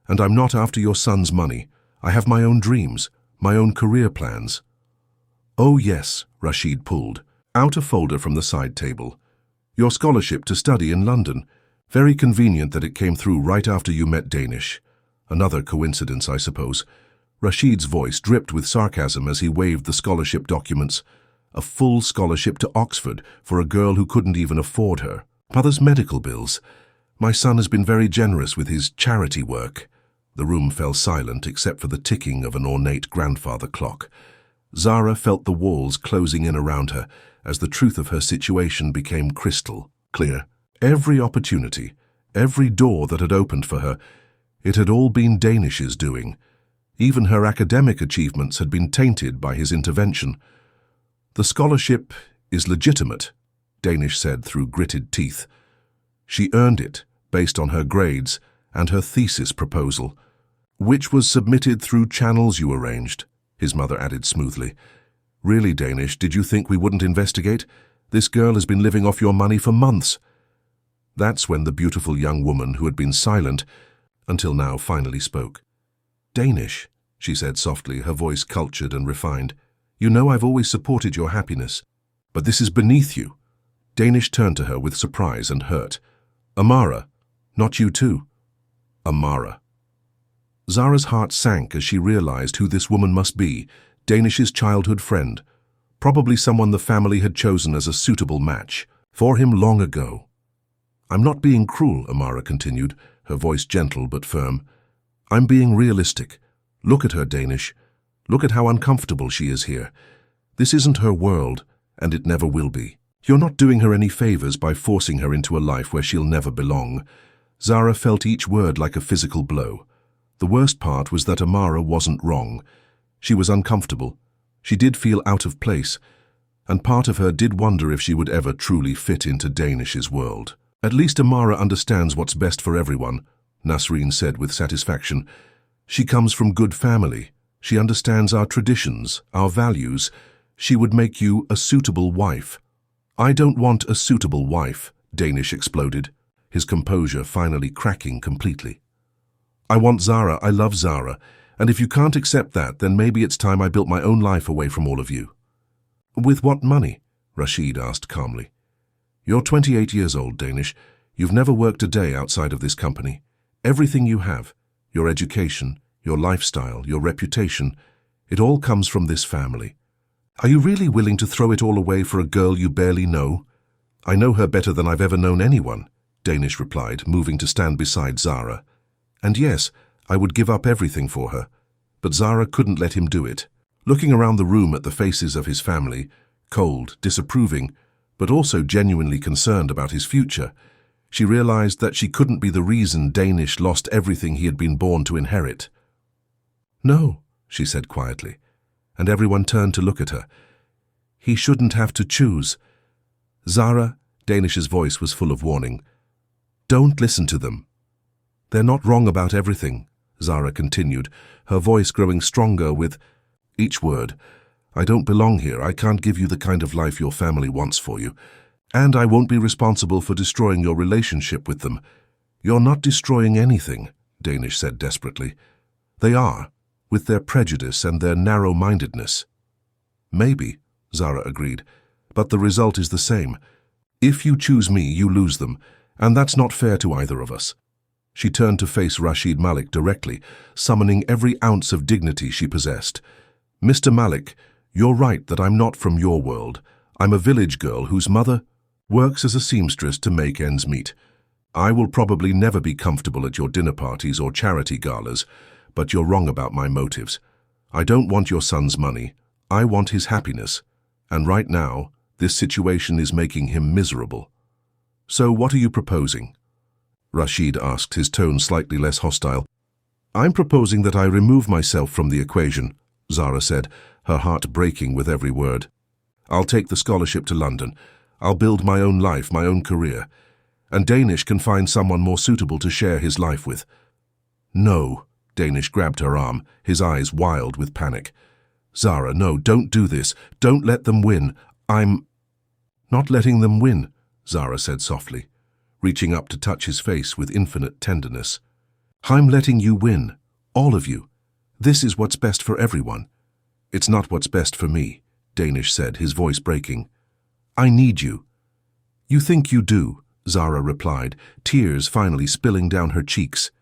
And I'm not after your son's money. I have my own dreams, my own career plans. Oh yes, Rashid pulled out a folder from the side table. Your scholarship to study in London. Very convenient that it came through right after you met Danish. Another coincidence, I suppose. Rashid's voice dripped with sarcasm as he waved the scholarship documents. A full scholarship to Oxford for a girl who couldn't even afford her. Mother's medical bills. My son has been very generous with his charity work. The room fell silent except for the ticking of an ornate grandfather clock. Zara felt the walls closing in around her as the truth of her situation became crystal clear. Every opportunity, every door that had opened for her, it had all been Danish's doing. Even her academic achievements had been tainted by his intervention. "The scholarship is legitimate," Danish said through gritted teeth. "She earned it based on her grades and her thesis proposal, which was submitted through channels you arranged," his mother added smoothly. "Really, Danish, did you think we wouldn't investigate? This girl has been living off your money for months." That's when the beautiful young woman who had been silent until now finally spoke. "Danish," she said softly, her voice cultured and refined, "you know I've always supported your happiness, but this is beneath you." Danish turned to her with surprise and hurt. "Amara, not you too." Amara. Zara's heart sank as she realized who this woman must be, Danish's childhood friend, probably someone the family had chosen as a suitable match for him long ago. "I'm not being cruel," Amara continued, her voice gentle but firm. "I'm being realistic. Look at her, Danish. Look at how uncomfortable she is here. This isn't her world, and it never will be. You're not doing her any favors by forcing her into a life where she'll never belong." Zara felt each word like a physical blow. The worst part was that Amara wasn't wrong. She was uncomfortable. She did feel out of place, and part of her did wonder if she would ever truly fit into Danish's world. "At least Amara understands what's best for everyone," Nasreen said with satisfaction. "She comes from good family. She understands our traditions, our values. She would make you a suitable wife." "I don't want a suitable wife," Danish exploded, his composure finally cracking completely. "I want Zara, I love Zara, and if you can't accept that, then maybe it's time I built my own life away from all of you." "With what money?" Rashid asked calmly. "You're 28 years old, Danish. You've never worked a day outside of this company. Everything you have, your education, your lifestyle, your reputation, it all comes from this family. Are you really willing to throw it all away for a girl you barely know?" "I know her better than I've ever known anyone," Danish replied, moving to stand beside Zara. "And yes, I would give up everything for her." But Zara couldn't let him do it. Looking around the room at the faces of his family, cold, disapproving, but also genuinely concerned about his future, she realized that she couldn't be the reason Danish lost everything he had been born to inherit. "No," she said quietly, and everyone turned to look at her. "He shouldn't have to choose." "Zara," Danish's voice was full of warning, "don't listen to them. They're not wrong about everything," Zara continued, her voice growing stronger with each word. "I don't belong here. I can't give you the kind of life your family wants for you. And I won't be responsible for destroying your relationship with them." "You're not destroying anything," Danish said desperately. "They are, with their prejudice and their narrow-mindedness." "Maybe," Zara agreed, "but the result is the same. If you choose me, you lose them, and that's not fair to either of us." She turned to face Rashid Malik directly, summoning every ounce of dignity she possessed. "Mr. Malik, you're right that I'm not from your world. I'm a village girl whose mother works as a seamstress to make ends meet. I will probably never be comfortable at your dinner parties or charity galas, but you're wrong about my motives. I don't want your son's money. I want his happiness. And right now, this situation is making him miserable." "So what are you proposing?" Rashid asked, his tone slightly less hostile. "I'm proposing that I remove myself from the equation," Zara said, her heart breaking with every word. "I'll take the scholarship to London. I'll build my own life, my own career. And Danish can find someone more suitable to share his life with." "No," Danish grabbed her arm, his eyes wild with panic. "Zara, no, don't do this. Don't let them win. I'm not letting them win," Zara said softly, reaching up to touch his face with infinite tenderness. "I'm letting you win, all of you. This is what's best for everyone." "It's not what's best for me," Danish said, his voice breaking. "I need you." "You think you do," Zara replied, tears finally spilling down her cheeks.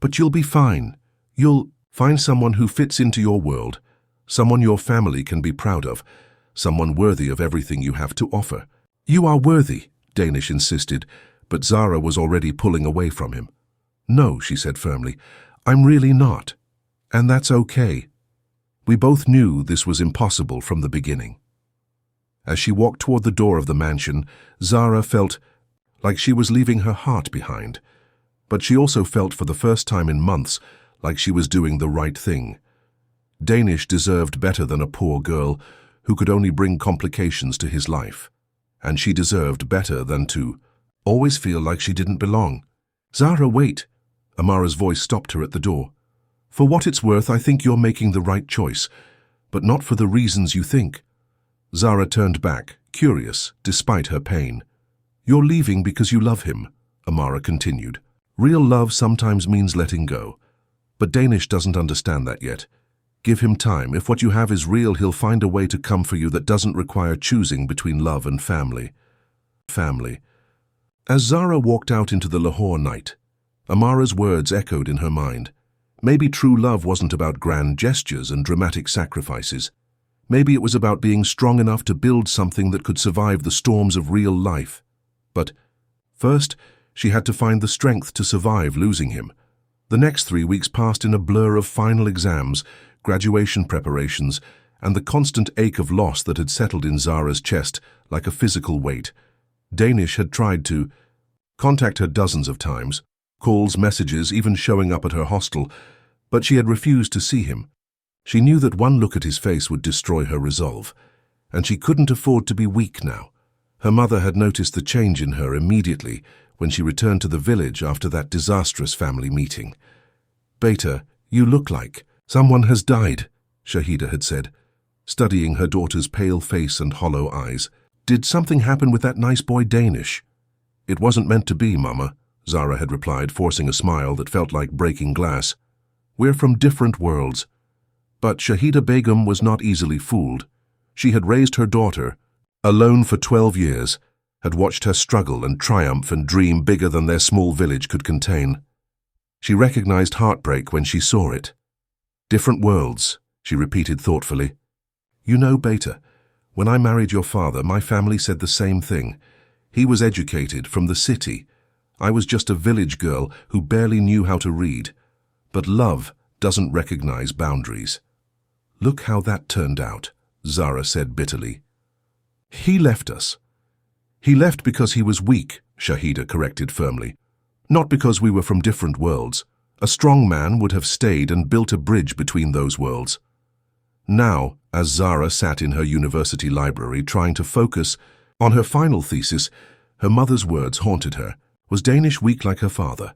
"But you'll be fine. You'll find someone who fits into your world, someone your family can be proud of, someone worthy of everything you have to offer." "You are worthy," Danish insisted, but Zara was already pulling away from him. "No," she said firmly, I'm really not. And that's okay. We both knew this was impossible from the beginning. As she walked toward the door of the mansion, Zara felt like she was leaving her heart behind. But she also felt for the first time in months like she was doing the right thing. Danish deserved better than a poor girl who could only bring complications to his life. And she deserved better than to always feel like she didn't belong. Zara, wait. Amara's voice stopped her at the door. For what it's worth, I think you're making the right choice, but not for the reasons you think. Zara turned back, curious, despite her pain. You're leaving because you love him, Amara continued. Real love sometimes means letting go. But Danish doesn't understand that yet. Give him time. If what you have is real, he'll find a way to come for you that doesn't require choosing between love and family. As Zara walked out into the Lahore night, Amara's words echoed in her mind. Maybe true love wasn't about grand gestures and dramatic sacrifices. Maybe it was about being strong enough to build something that could survive the storms of real life. But first, she had to find the strength to survive losing him. The next 3 weeks passed in a blur of final exams, graduation preparations, and the constant ache of loss that had settled in Zara's chest like a physical weight. Danish had tried to contact her dozens of times, calls, messages, even showing up at her hostel, but she had refused to see him. She knew that one look at his face would destroy her resolve, and she couldn't afford to be weak now. Her mother had noticed the change in her immediately when she returned to the village after that disastrous family meeting. Beta, you look like someone has died, Shahida had said, studying her daughter's pale face and hollow eyes. Did something happen with that nice boy Danish? It wasn't meant to be, Mama, Zara had replied, forcing a smile that felt like breaking glass. We're from different worlds. But Shahida Begum was not easily fooled. She had raised her daughter, alone for 12 years, had watched her struggle and triumph and dream bigger than their small village could contain. She recognized heartbreak when she saw it. Different worlds, she repeated thoughtfully. You know, Beta, when I married your father, my family said the same thing. He was educated from the city. I was just a village girl who barely knew how to read. But love doesn't recognize boundaries. Look how that turned out, Zara said bitterly. He left us. He left because he was weak, Shahida corrected firmly. Not because we were from different worlds. A strong man would have stayed and built a bridge between those worlds. Now, as Zara sat in her university library trying to focus on her final thesis, her mother's words haunted her. Was Danish weak like her father?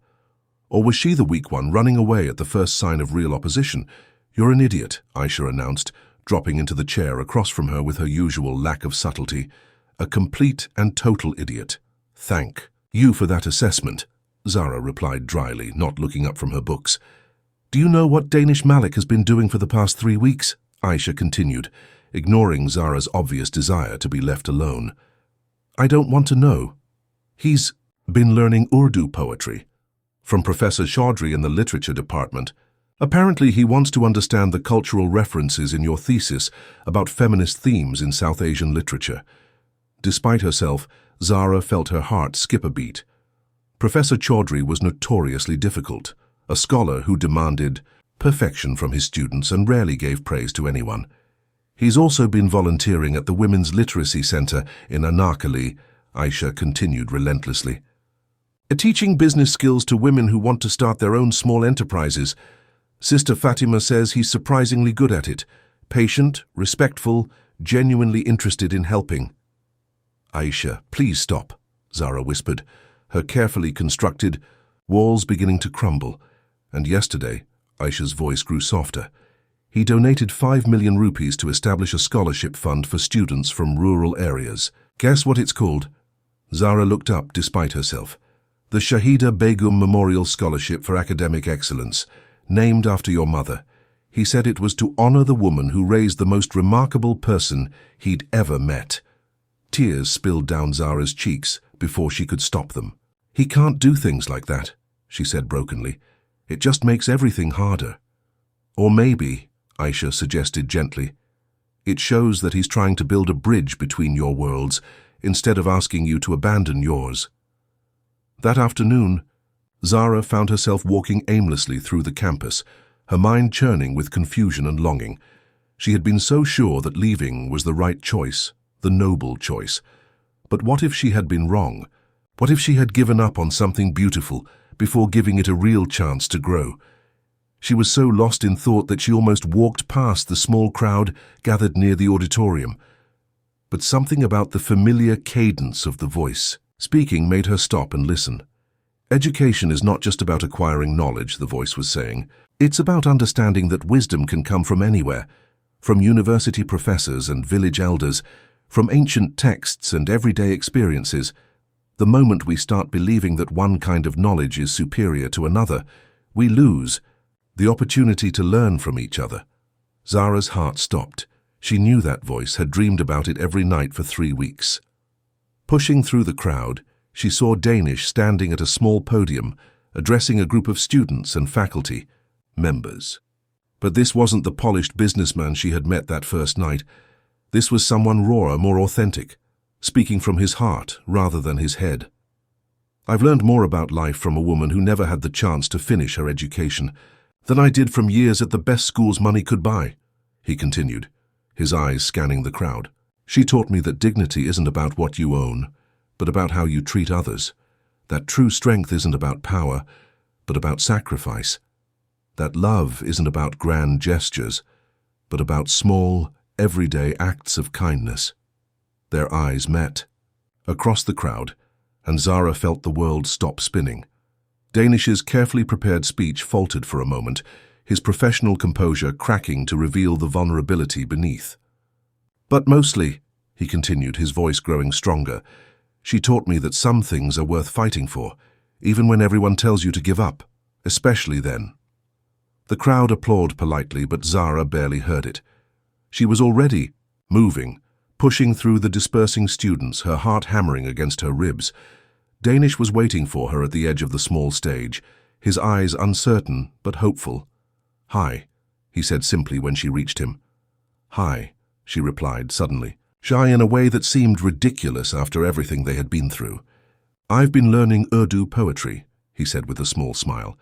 Or was she the weak one, running away at the first sign of real opposition? You're an idiot, Aisha announced, dropping into the chair across from her with her usual lack of subtlety. A complete and total idiot. Thank you for that assessment, Zara replied dryly, not looking up from her books. Do you know what Danish Malik has been doing for the past 3 weeks? Aisha continued, ignoring Zara's obvious desire to be left alone. I don't want to know. He's been learning Urdu poetry from Professor Chaudhry in the literature department. Apparently he wants to understand the cultural references in your thesis about feminist themes in South Asian literature. Despite herself, Zara felt her heart skip a beat. Professor Chaudhry was notoriously difficult, a scholar who demanded perfection from his students and rarely gave praise to anyone. He's also been volunteering at the Women's Literacy Center in Anarkali, Aisha continued relentlessly. Teaching business skills to women who want to start their own small enterprises. Sister Fatima says he's surprisingly good at it. Patient, respectful, genuinely interested in helping. Aisha, please stop, Zara whispered, her carefully constructed walls beginning to crumble. And yesterday, Aisha's voice grew softer. He donated 5 million rupees to establish a scholarship fund for students from rural areas. Guess what it's called? Zara looked up despite herself. The Shahida Begum Memorial Scholarship for Academic Excellence, named after your mother. He said it was to honor the woman who raised the most remarkable person he'd ever met. Tears spilled down Zara's cheeks before she could stop them. He can't do things like that, she said brokenly. It just makes everything harder. Or maybe, Aisha suggested gently, it shows that he's trying to build a bridge between your worlds instead of asking you to abandon yours. That afternoon, Zara found herself walking aimlessly through the campus, her mind churning with confusion and longing. She had been so sure that leaving was the right choice, the noble choice. But what if she had been wrong? What if she had given up on something beautiful before giving it a real chance to grow? She was so lost in thought that she almost walked past the small crowd gathered near the auditorium. But something about the familiar cadence of the voice speaking made her stop and listen. Education is not just about acquiring knowledge, the voice was saying. It's about understanding that wisdom can come from anywhere, from university professors and village elders, from ancient texts and everyday experiences. The moment we start believing that one kind of knowledge is superior to another, we lose the opportunity to learn from each other. Zara's heart stopped. She knew that voice, had dreamed about it every night for 3 weeks. Pushing through the crowd, she saw Danish standing at a small podium, addressing a group of students and faculty members. But this wasn't the polished businessman she had met that first night. This was someone rawer, more authentic, speaking from his heart rather than his head. I've learned more about life from a woman who never had the chance to finish her education than I did from years at the best schools money could buy, he continued, his eyes scanning the crowd. She taught me that dignity isn't about what you own, but about how you treat others. That true strength isn't about power, but about sacrifice. That love isn't about grand gestures, but about small, everyday acts of kindness. Their eyes met, across the crowd, and Zara felt the world stop spinning. Danish's carefully prepared speech faltered for a moment, his professional composure cracking to reveal the vulnerability beneath. But mostly, he continued, his voice growing stronger, she taught me that some things are worth fighting for, even when everyone tells you to give up, especially then. The crowd applauded politely, but Zara barely heard it. She was already moving, pushing through the dispersing students, her heart hammering against her ribs. Danish was waiting for her at the edge of the small stage, his eyes uncertain but hopeful. "Hi," he said simply when she reached him. "Hi," she replied suddenly, shy in a way that seemed ridiculous after everything they had been through. "I've been learning Urdu poetry," he said with a small smile.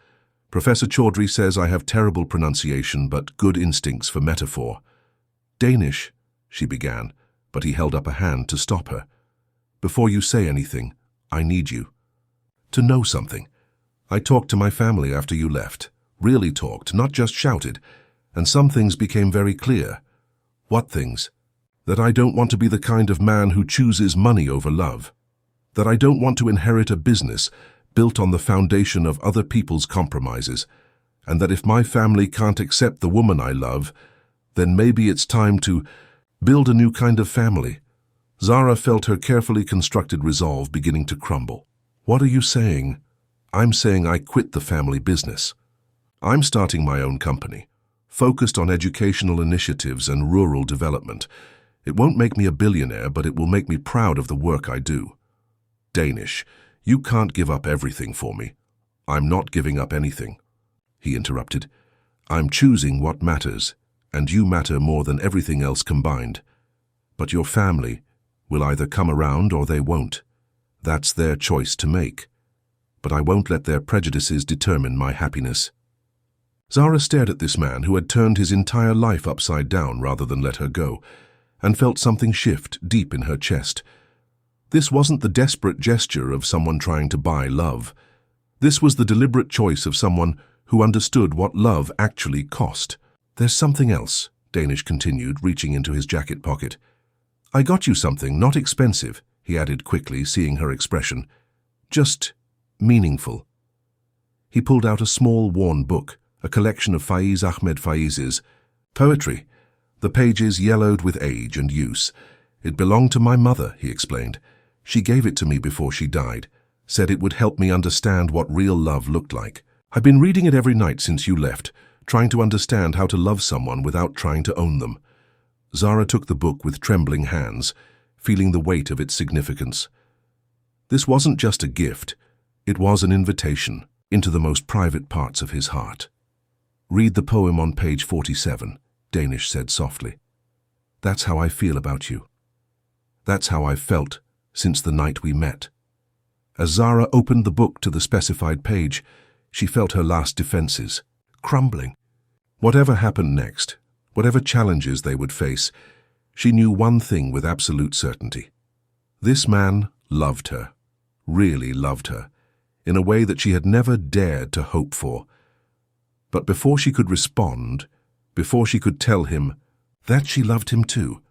"Professor Chaudhry says I have terrible pronunciation but good instincts for metaphor." "Danish," she began, but he held up a hand to stop her. "Before you say anything, I need you to know something. I talked to my family after you left, really talked, not just shouted, and some things became very clear." "What things?" "That I don't want to be the kind of man who chooses money over love. That I don't want to inherit a business built on the foundation of other people's compromises, and that if my family can't accept the woman I love, then maybe it's time to build a new kind of family." Zara felt her carefully constructed resolve beginning to crumble. "What are you saying?" "I'm saying I quit the family business. I'm starting my own company, focused on educational initiatives and rural development. It won't make me a billionaire, but it will make me proud of the work I do." "Danish, you can't give up everything for me." "I'm not giving up anything," he interrupted. "I'm choosing what matters, and you matter more than everything else combined. But your family will either come around or they won't. That's their choice to make. But I won't let their prejudices determine my happiness." Zara stared at this man who had turned his entire life upside down rather than let her go, and felt something shift deep in her chest. This wasn't the desperate gesture of someone trying to buy love. This was the deliberate choice of someone who understood what love actually cost. "There's something else," Danish continued, reaching into his jacket pocket. "I got you something, not expensive," he added quickly, seeing her expression. "Just meaningful." He pulled out a small, worn book, a collection of Faiz Ahmed Faiz's poetry, the pages yellowed with age and use. "It belonged to my mother," he explained. "She gave it to me before she died, said it would help me understand what real love looked like. I've been reading it every night since you left, trying to understand how to love someone without trying to own them." Zara took the book with trembling hands, feeling the weight of its significance. This wasn't just a gift, it was an invitation into the most private parts of his heart. "Read the poem on page 47, Danish said softly. "That's how I feel about you. That's how I've felt since the night we met. As Zara opened the book to the specified page, she felt her last defenses crumbling. Whatever happened next, whatever challenges they would face, she knew one thing with absolute certainty. This man loved her, really loved her, in a way that she had never dared to hope for. But before she could respond, before she could tell him that she loved him too,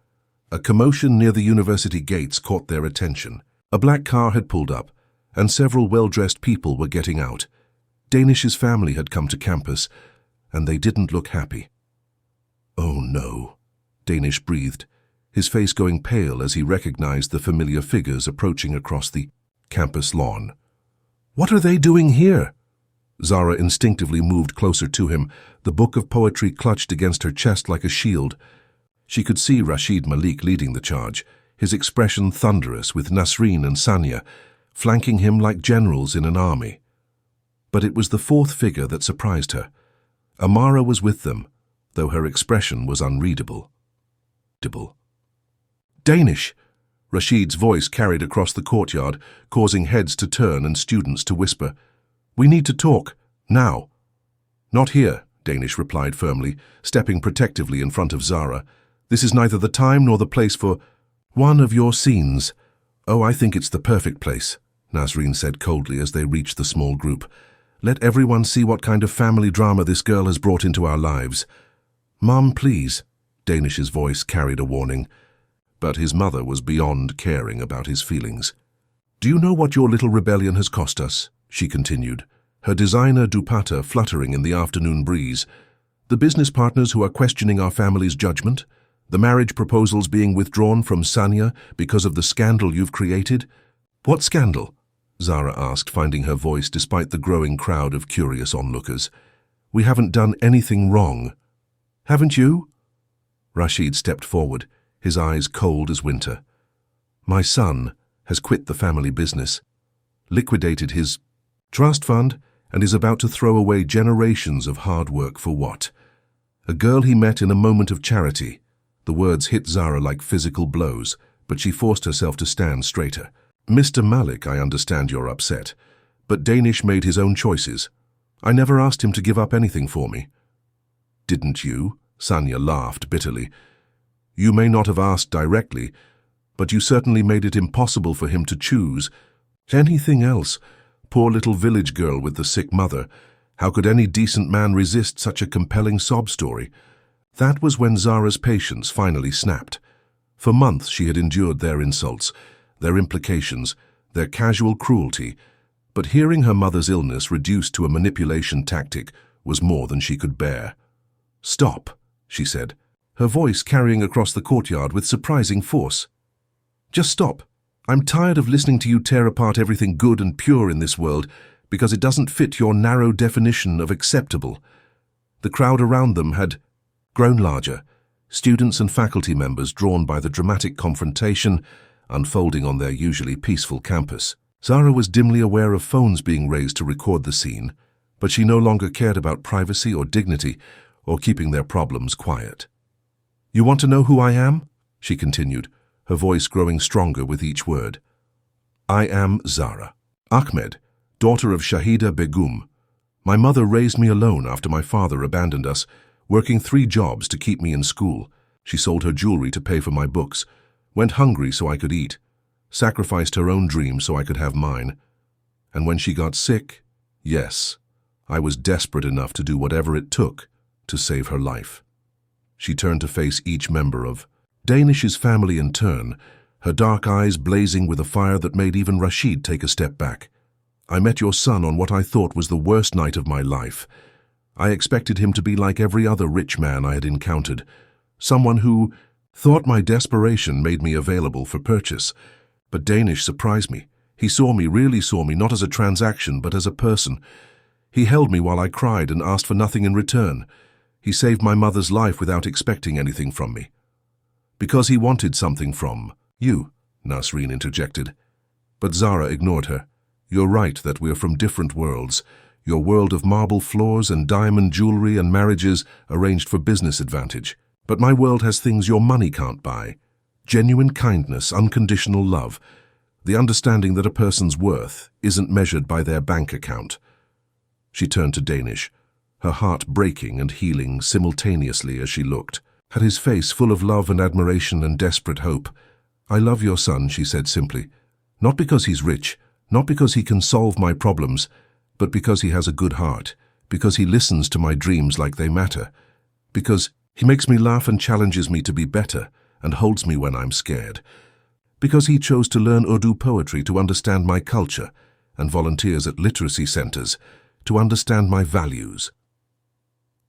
a commotion near the university gates caught their attention. A black car had pulled up, and several well-dressed people were getting out. Danish's family had come to campus, and they didn't look happy. "Oh no," Danish breathed, his face going pale as he recognized the familiar figures approaching across the campus lawn. "What are they doing here?" Zara instinctively moved closer to him, the book of poetry clutched against her chest like a shield. She could see Rashid Malik leading the charge, his expression thunderous, with Nasreen and Sanya flanking him like generals in an army. But it was the fourth figure that surprised her. Amara was with them, though her expression was unreadable. "Danish!" Rashid's voice carried across the courtyard, causing heads to turn and students to whisper. "We need to talk, now." "Not here," Danish replied firmly, stepping protectively in front of Zara. "This is neither the time nor the place for one of your scenes." "Oh, I think it's the perfect place," Nasreen said coldly as they reached the small group. "Let everyone see what kind of family drama this girl has brought into our lives." "Mom, please," Danish's voice carried a warning. But his mother was beyond caring about his feelings. "Do you know what your little rebellion has cost us?" she continued, her designer dupatta fluttering in the afternoon breeze. "The business partners who are questioning our family's judgment? The marriage proposals being withdrawn from Sanya because of the scandal you've created?" "What scandal?" Zara asked, finding her voice despite the growing crowd of curious onlookers. "We haven't done anything wrong." "Haven't you?" Rashid stepped forward, his eyes cold as winter. "My son has quit the family business, liquidated his trust fund, and is about to throw away generations of hard work for what? A girl he met in a moment of charity." The words hit Zara like physical blows, but she forced herself to stand straighter. "Mr. Malik, I understand you're upset, but Danish made his own choices. I never asked him to give up anything for me." "Didn't you?" Sanya laughed bitterly. "You may not have asked directly, but you certainly made it impossible for him to choose anything else. Poor little village girl with the sick mother. How could any decent man resist such a compelling sob story?" That was when Zara's patience finally snapped. For months she had endured their insults, their implications, their casual cruelty, but hearing her mother's illness reduced to a manipulation tactic was more than she could bear. "Stop," she said, her voice carrying across the courtyard with surprising force. "Just stop. I'm tired of listening to you tear apart everything good and pure in this world because it doesn't fit your narrow definition of acceptable." The crowd around them had grown larger, students and faculty members drawn by the dramatic confrontation unfolding on their usually peaceful campus. Zara was dimly aware of phones being raised to record the scene, but she no longer cared about privacy or dignity or keeping their problems quiet. "You want to know who I am?" she continued, her voice growing stronger with each word. "I am Zara Ahmed, daughter of Shahida Begum. My mother raised me alone after my father abandoned us, working 3 jobs to keep me in school. She sold her jewelry to pay for my books, went hungry so I could eat, sacrificed her own dreams so I could have mine. And when she got sick, yes, I was desperate enough to do whatever it took to save her life." She turned to face each member of Danish's family in turn, her dark eyes blazing with a fire that made even Rashid take a step back. "I met your son on what I thought was the worst night of my life. I expected him to be like every other rich man I had encountered, someone who thought my desperation made me available for purchase. But Danish surprised me. He saw me, really saw me, not as a transaction, but as a person. He held me while I cried and asked for nothing in return. He saved my mother's life without expecting anything from me." "Because he wanted something from you," Nasreen interjected. But Zara ignored her. "You're right that we're from different worlds. Your world of marble floors and diamond jewelry and marriages arranged for business advantage. But my world has things your money can't buy. Genuine kindness, unconditional love. The understanding that a person's worth isn't measured by their bank account. She turned to Danish, her heart breaking and healing simultaneously as she looked, at his face full of love and admiration and desperate hope. "I love your son," she said simply. "Not because he's rich, not because he can solve my problems, but because he has a good heart, because he listens to my dreams like they matter, because he makes me laugh and challenges me to be better and holds me when I'm scared, because he chose to learn Urdu poetry to understand my culture and volunteers at literacy centers to understand my values."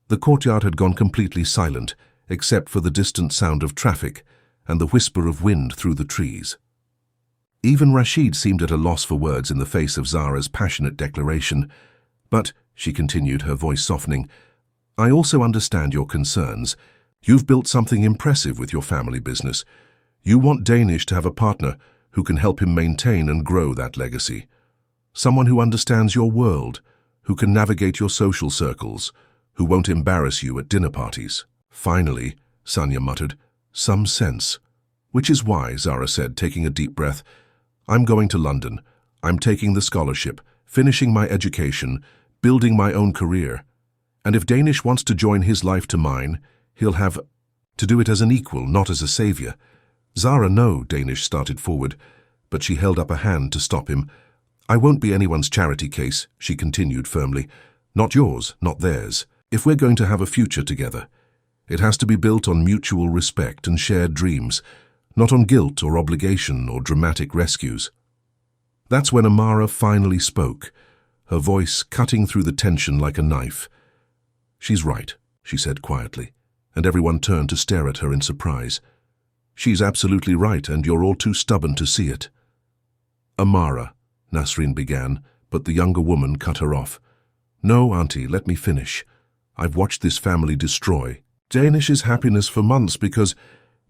The courtyard had gone completely silent, except for the distant sound of traffic and the whisper of wind through the trees. Even Rashid seemed at a loss for words in the face of Zara's passionate declaration. "But," she continued, her voice softening, "I also understand your concerns. You've built something impressive with your family business. You want Danish to have a partner who can help him maintain and grow that legacy. Someone who understands your world, who can navigate your social circles, who won't embarrass you at dinner parties." "Finally," Sanya muttered, "some sense." "Which is why," Zara said, taking a deep breath, "I'm going to London. I'm taking the scholarship, finishing my education, building my own career. And if Danish wants to join his life to mine, he'll have to do it as an equal, not as a savior." "Zara, no," Danish started forward, but she held up a hand to stop him. "I won't be anyone's charity case," she continued firmly. "Not yours, not theirs. If we're going to have a future together, it has to be built on mutual respect and shared dreams, not on guilt or obligation or dramatic rescues." That's when Amara finally spoke, her voice cutting through the tension like a knife. "She's right," she said quietly, and everyone turned to stare at her in surprise. "She's absolutely right, and you're all too stubborn to see it." "Amara," Nasreen began, but the younger woman cut her off. "No, Auntie, let me finish. I've watched this family destroy Danish's happiness for months because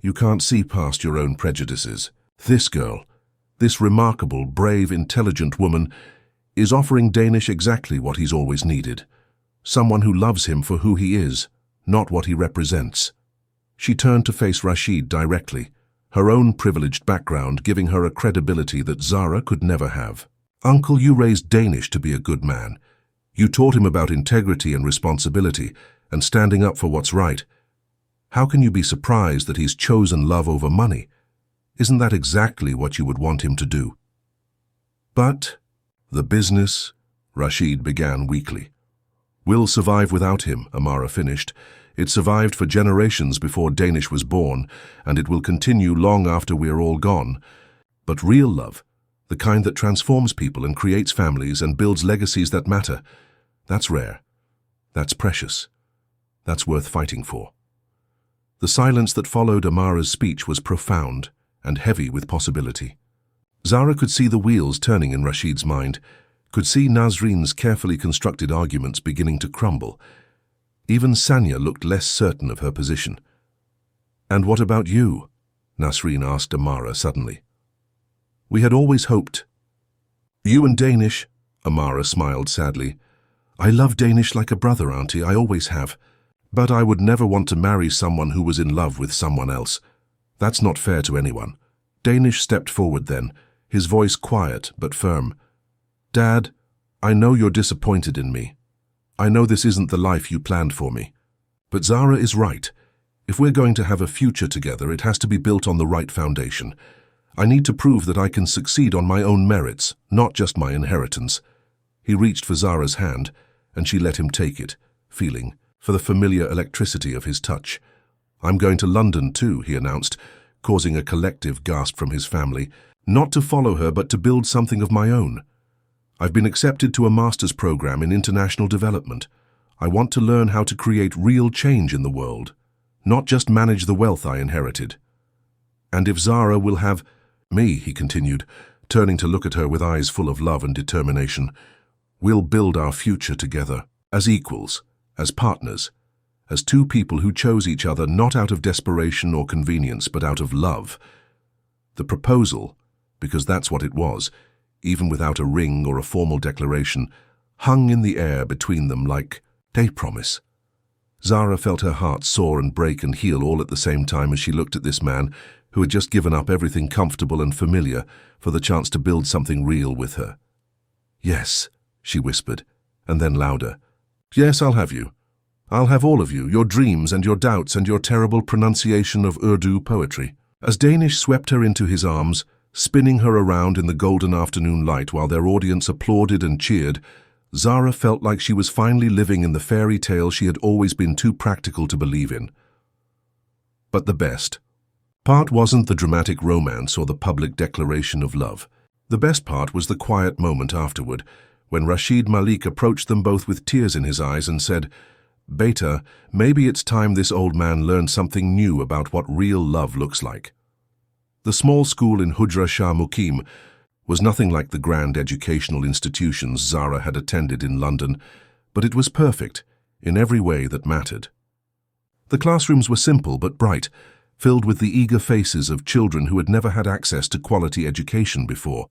you can't see past your own prejudices. This girl, this remarkable, brave, intelligent woman, is offering Danish exactly what he's always needed. Someone who loves him for who he is, not what he represents." She turned to face Rashid directly, her own privileged background giving her a credibility that Zara could never have. "Uncle, you raised Danish to be a good man. You taught him about integrity and responsibility and standing up for what's right. How can you be surprised that he's chosen love over money? Isn't that exactly what you would want him to do?" "But the business," Rashid began weakly. "Will survive without him," Amara finished. "It survived for generations before Danish was born, and it will continue long after we're all gone. But real love, the kind that transforms people and creates families and builds legacies that matter, that's rare. That's precious. That's worth fighting for." The silence that followed Amara's speech was profound and heavy with possibility. Zara could see the wheels turning in Rashid's mind, could see Nasreen's carefully constructed arguments beginning to crumble. Even Sanya looked less certain of her position. "And what about you?" Nasreen asked Amara suddenly. "We had always hoped." "You and Danish," Amara smiled sadly. "I love Danish like a brother, Auntie, I always have. But I would never want to marry someone who was in love with someone else. That's not fair to anyone." Danish stepped forward then, his voice quiet but firm. "Dad, I know you're disappointed in me. I know this isn't the life you planned for me. But Zara is right. If we're going to have a future together, it has to be built on the right foundation. I need to prove that I can succeed on my own merits, not just my inheritance." He reached for Zara's hand, and she let him take it, feeling for the familiar electricity of his touch. "I'm going to London too," he announced, causing a collective gasp from his family. "Not to follow her, but to build something of my own. I've been accepted to a master's program in international development. I want to learn how to create real change in the world, not just manage the wealth I inherited. And if Zara will have me," he continued, turning to look at her with eyes full of love and determination, "we'll build our future together, as equals, as partners, as two people who chose each other not out of desperation or convenience, but out of love." The proposal, because that's what it was, even without a ring or a formal declaration, hung in the air between them like a promise. Zara felt her heart soar and break and heal all at the same time as she looked at this man, who had just given up everything comfortable and familiar for the chance to build something real with her. "Yes," she whispered, and then louder. "Yes, I'll have you. I'll have all of you, your dreams and your doubts and your terrible pronunciation of Urdu poetry." As Danish swept her into his arms, spinning her around in the golden afternoon light while their audience applauded and cheered, Zara felt like she was finally living in the fairy tale she had always been too practical to believe in. But the best part wasn't the dramatic romance or the public declaration of love. The best part was the quiet moment afterward, when Rashid Malik approached them both with tears in his eyes and said, "Beta, maybe it's time this old man learned something new about what real love looks like." The small school in Hujra Shah Mukim was nothing like the grand educational institutions Zara had attended in London, but it was perfect in every way that mattered. The classrooms were simple but bright, filled with the eager faces of children who had never had access to quality education before.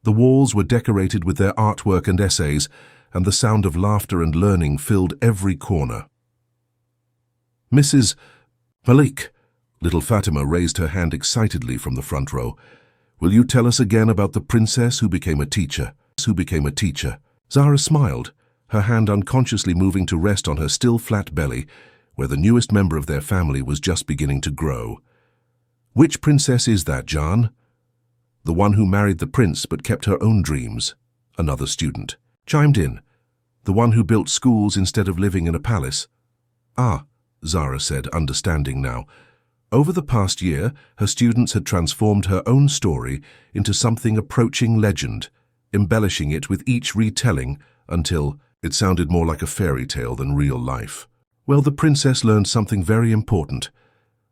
The walls were decorated with their artwork and essays, and the sound of laughter and learning filled every corner. "Mrs. Malik," little Fatima raised her hand excitedly from the front row. "Will you tell us again about the princess who became a teacher?" Zara smiled, her hand unconsciously moving to rest on her still flat belly, where the newest member of their family was just beginning to grow. "Which princess is that, Jan?" "The one who married the prince but kept her own dreams," another student chimed in. "The one who built schools instead of living in a palace." "Ah," Zara said, understanding now. Over the past year, her students had transformed her own story into something approaching legend, embellishing it with each retelling until it sounded more like a fairy tale than real life. "Well, the princess learned something very important,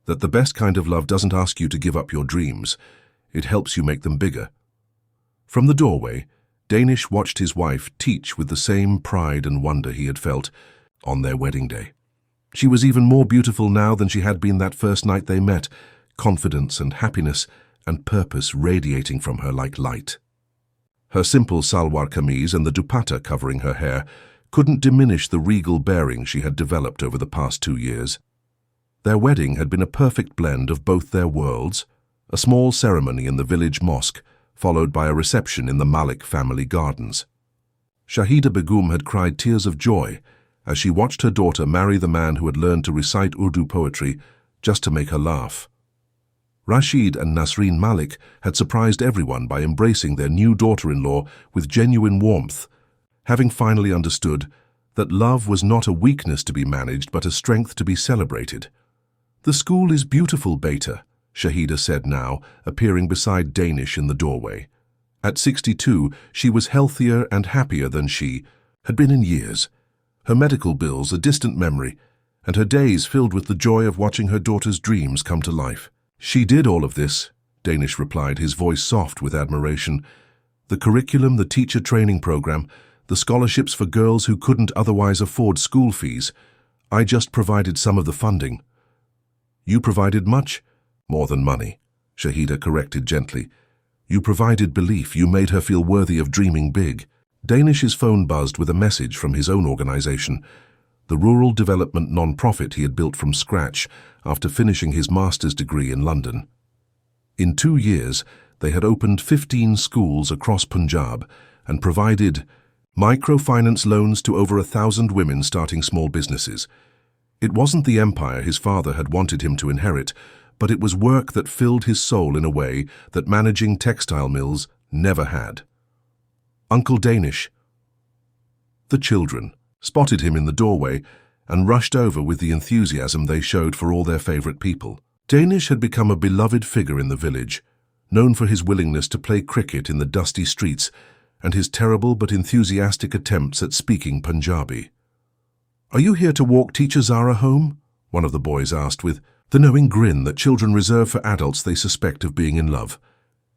that the best kind of love doesn't ask you to give up your dreams. It helps you make them bigger." From the doorway, Danish watched his wife teach with the same pride and wonder he had felt on their wedding day. She was even more beautiful now than she had been that first night they met, confidence and happiness and purpose radiating from her like light. Her simple salwar kameez and the dupatta covering her hair couldn't diminish the regal bearing she had developed over the past 2 years. Their wedding had been a perfect blend of both their worlds, a small ceremony in the village mosque, followed by a reception in the Malik family gardens. Shahida Begum had cried tears of joy as she watched her daughter marry the man who had learned to recite Urdu poetry just to make her laugh. Rashid and Nasreen Malik had surprised everyone by embracing their new daughter-in-law with genuine warmth, having finally understood that love was not a weakness to be managed but a strength to be celebrated. "The school is beautiful, Beta," Shahida said now, appearing beside Danish in the doorway. At 62, she was healthier and happier than she had been in years, her medical bills a distant memory, and her days filled with the joy of watching her daughter's dreams come to life. "She did all of this," Danish replied, his voice soft with admiration. "The curriculum, the teacher training program, the scholarships for girls who couldn't otherwise afford school fees. I just provided some of the funding." "You provided much more than money," Shahida corrected gently. "You provided belief. You made her feel worthy of dreaming big." Danish's phone buzzed with a message from his own organization, the rural development non-profit he had built from scratch after finishing his master's degree in London. In 2 years, they had opened 15 schools across Punjab and provided microfinance loans to over 1,000 women starting small businesses. It wasn't the empire his father had wanted him to inherit, but it was work that filled his soul in a way that managing textile mills never had. "Uncle Danish." The children spotted him in the doorway and rushed over with the enthusiasm they showed for all their favorite people. Danish had become a beloved figure in the village, known for his willingness to play cricket in the dusty streets and his terrible but enthusiastic attempts at speaking Punjabi. "Are you here to walk Teacher Zara home?" one of the boys asked with the knowing grin that children reserve for adults they suspect of being in love.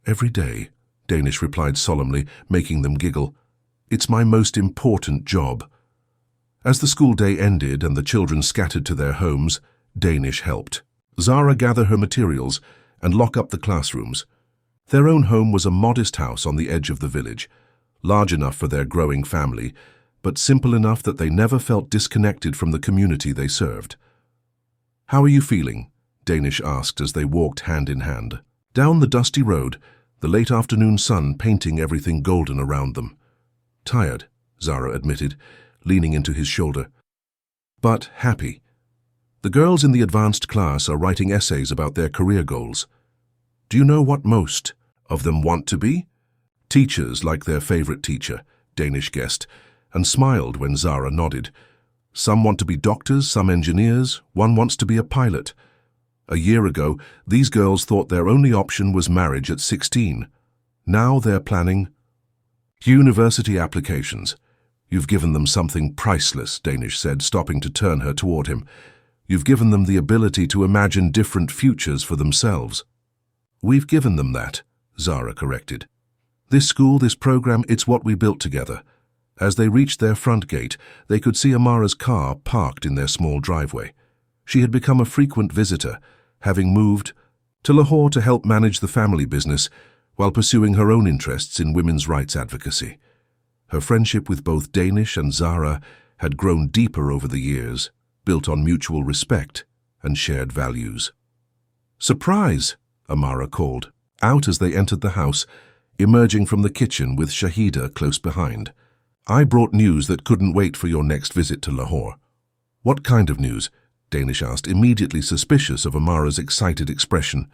"Every day," Danish replied solemnly, making them giggle. "It's my most important job." As the school day ended and the children scattered to their homes, Danish helped Zara gather her materials and lock up the classrooms. Their own home was a modest house on the edge of the village, large enough for their growing family, but simple enough that they never felt disconnected from the community they served. "How are you feeling?" Danish asked as they walked hand in hand. Down the dusty road, the late afternoon sun painting everything golden around them. Tired, Zara admitted, leaning into his shoulder. But happy. The girls in the advanced class are writing essays about their career goals. Do you know what most of them want to be? Teachers, like their favorite teacher, Danish guessed, and smiled when Zara nodded. Some want to be doctors, some engineers, one wants to be a pilot. A year ago, these girls thought their only option was marriage at 16. Now they're planning university applications. You've given them something priceless, Danish said, stopping to turn her toward him. You've given them the ability to imagine different futures for themselves. We've given them that, Zara corrected. This school, this program, it's what we built together. As they reached their front gate, they could see Amara's car parked in their small driveway. She had become a frequent visitor, having moved to Lahore to help manage the family business while pursuing her own interests in women's rights advocacy. Her friendship with both Danish and Zara had grown deeper over the years, built on mutual respect and shared values. "Surprise!" Amara called, out as they entered the house, emerging from the kitchen with Shahida close behind. "I brought news that couldn't wait for your next visit to Lahore." "What kind of news?" Danish asked, immediately suspicious of Amara's excited expression.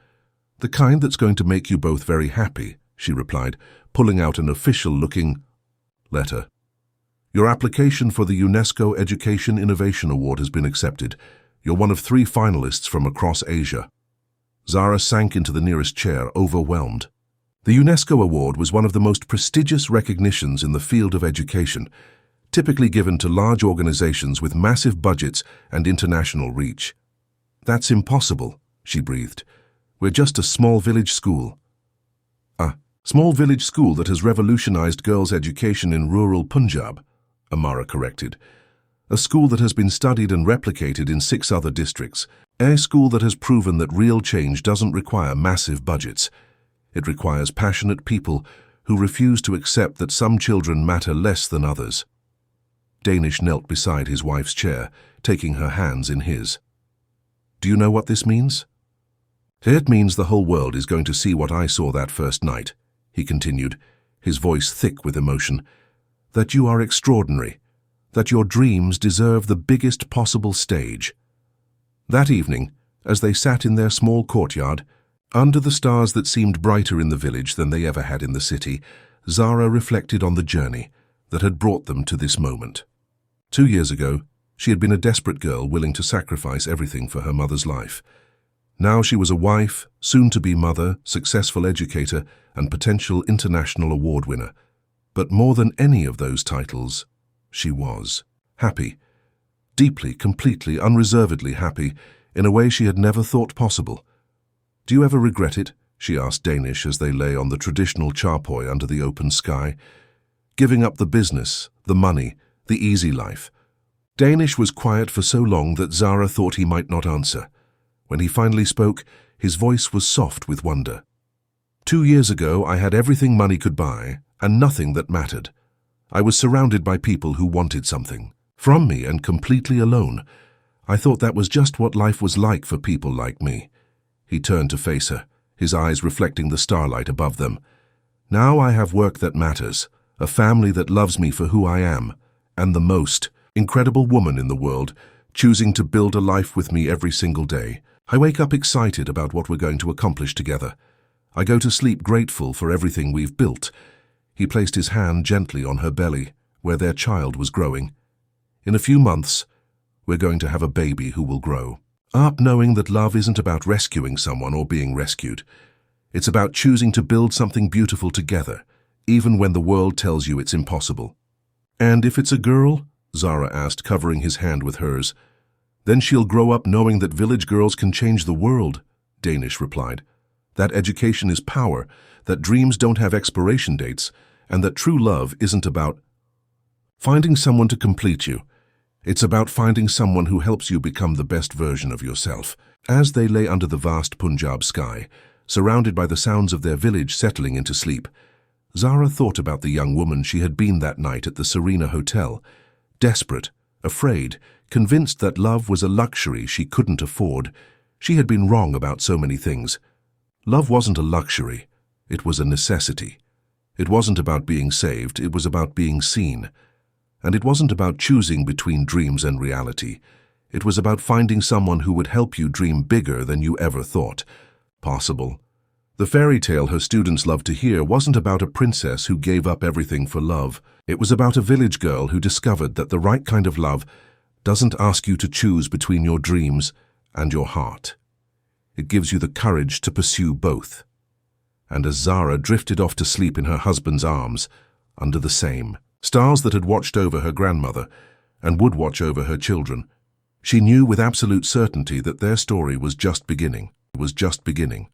"The kind that's going to make you both very happy," she replied, pulling out an official-looking letter. "Your application for the UNESCO Education Innovation Award has been accepted. You're one of 3 finalists from across Asia." Zara sank into the nearest chair, overwhelmed. The UNESCO Award was one of the most prestigious recognitions in the field of education, typically given to large organizations with massive budgets and international reach. "That's impossible," she breathed. "We're just a small village school." "A small village school that has revolutionized girls' education in rural Punjab," Amara corrected. "A school that has been studied and replicated in 6 other districts. A school that has proven that real change doesn't require massive budgets. It requires passionate people who refuse to accept that some children matter less than others." Danish knelt beside his wife's chair, taking her hands in his. "Do you know what this means?" "It means the whole world is going to see what I saw that first night," he continued, his voice thick with emotion. "That you are extraordinary, that your dreams deserve the biggest possible stage." That evening, as they sat in their small courtyard, under the stars that seemed brighter in the village than they ever had in the city, Zara reflected on the journey that had brought them to this moment. 2 years ago, she had been a desperate girl willing to sacrifice everything for her mother's life. Now she was a wife, soon-to-be mother, successful educator, and potential international award winner. But more than any of those titles, she was happy. Deeply, completely, unreservedly happy, in a way she had never thought possible. "Do you ever regret it?" she asked Danish as they lay on the traditional charpoy under the open sky. "Giving up the business, the money, the easy life." Danish was quiet for so long that Zara thought he might not answer. When he finally spoke, his voice was soft with wonder. 2 years ago, I had everything money could buy, and nothing that mattered. I was surrounded by people who wanted something from me and completely alone. I thought that was just what life was like for people like me." He turned to face her, his eyes reflecting the starlight above them. "Now I have work that matters, a family that loves me for who I am, and the most incredible woman in the world, choosing to build a life with me every single day. I wake up excited about what we're going to accomplish together. I go to sleep grateful for everything we've built." He placed his hand gently on her belly, where their child was growing. "In a few months, we're going to have a baby who will grow up knowing that love isn't about rescuing someone or being rescued. It's about choosing to build something beautiful together, even when the world tells you it's impossible." "And if it's a girl?" Zara asked, covering his hand with hers. "Then she'll grow up knowing that village girls can change the world," Danish replied. "That education is power, that dreams don't have expiration dates, and that true love isn't about finding someone to complete you. It's about finding someone who helps you become the best version of yourself." As they lay under the vast Punjab sky, surrounded by the sounds of their village settling into sleep, Zara thought about the young woman she had been that night at the Serena Hotel, desperate, afraid, convinced that love was a luxury she couldn't afford. She had been wrong about so many things. Love wasn't a luxury, it was a necessity. It wasn't about being saved, it was about being seen. And it wasn't about choosing between dreams and reality. It was about finding someone who would help you dream bigger than you ever thought possible. The fairy tale her students loved to hear wasn't about a princess who gave up everything for love. It was about a village girl who discovered that the right kind of love doesn't ask you to choose between your dreams and your heart. It gives you the courage to pursue both. And as Zara drifted off to sleep in her husband's arms, under the same stars that had watched over her grandmother and would watch over her children, she knew with absolute certainty that their story was just beginning.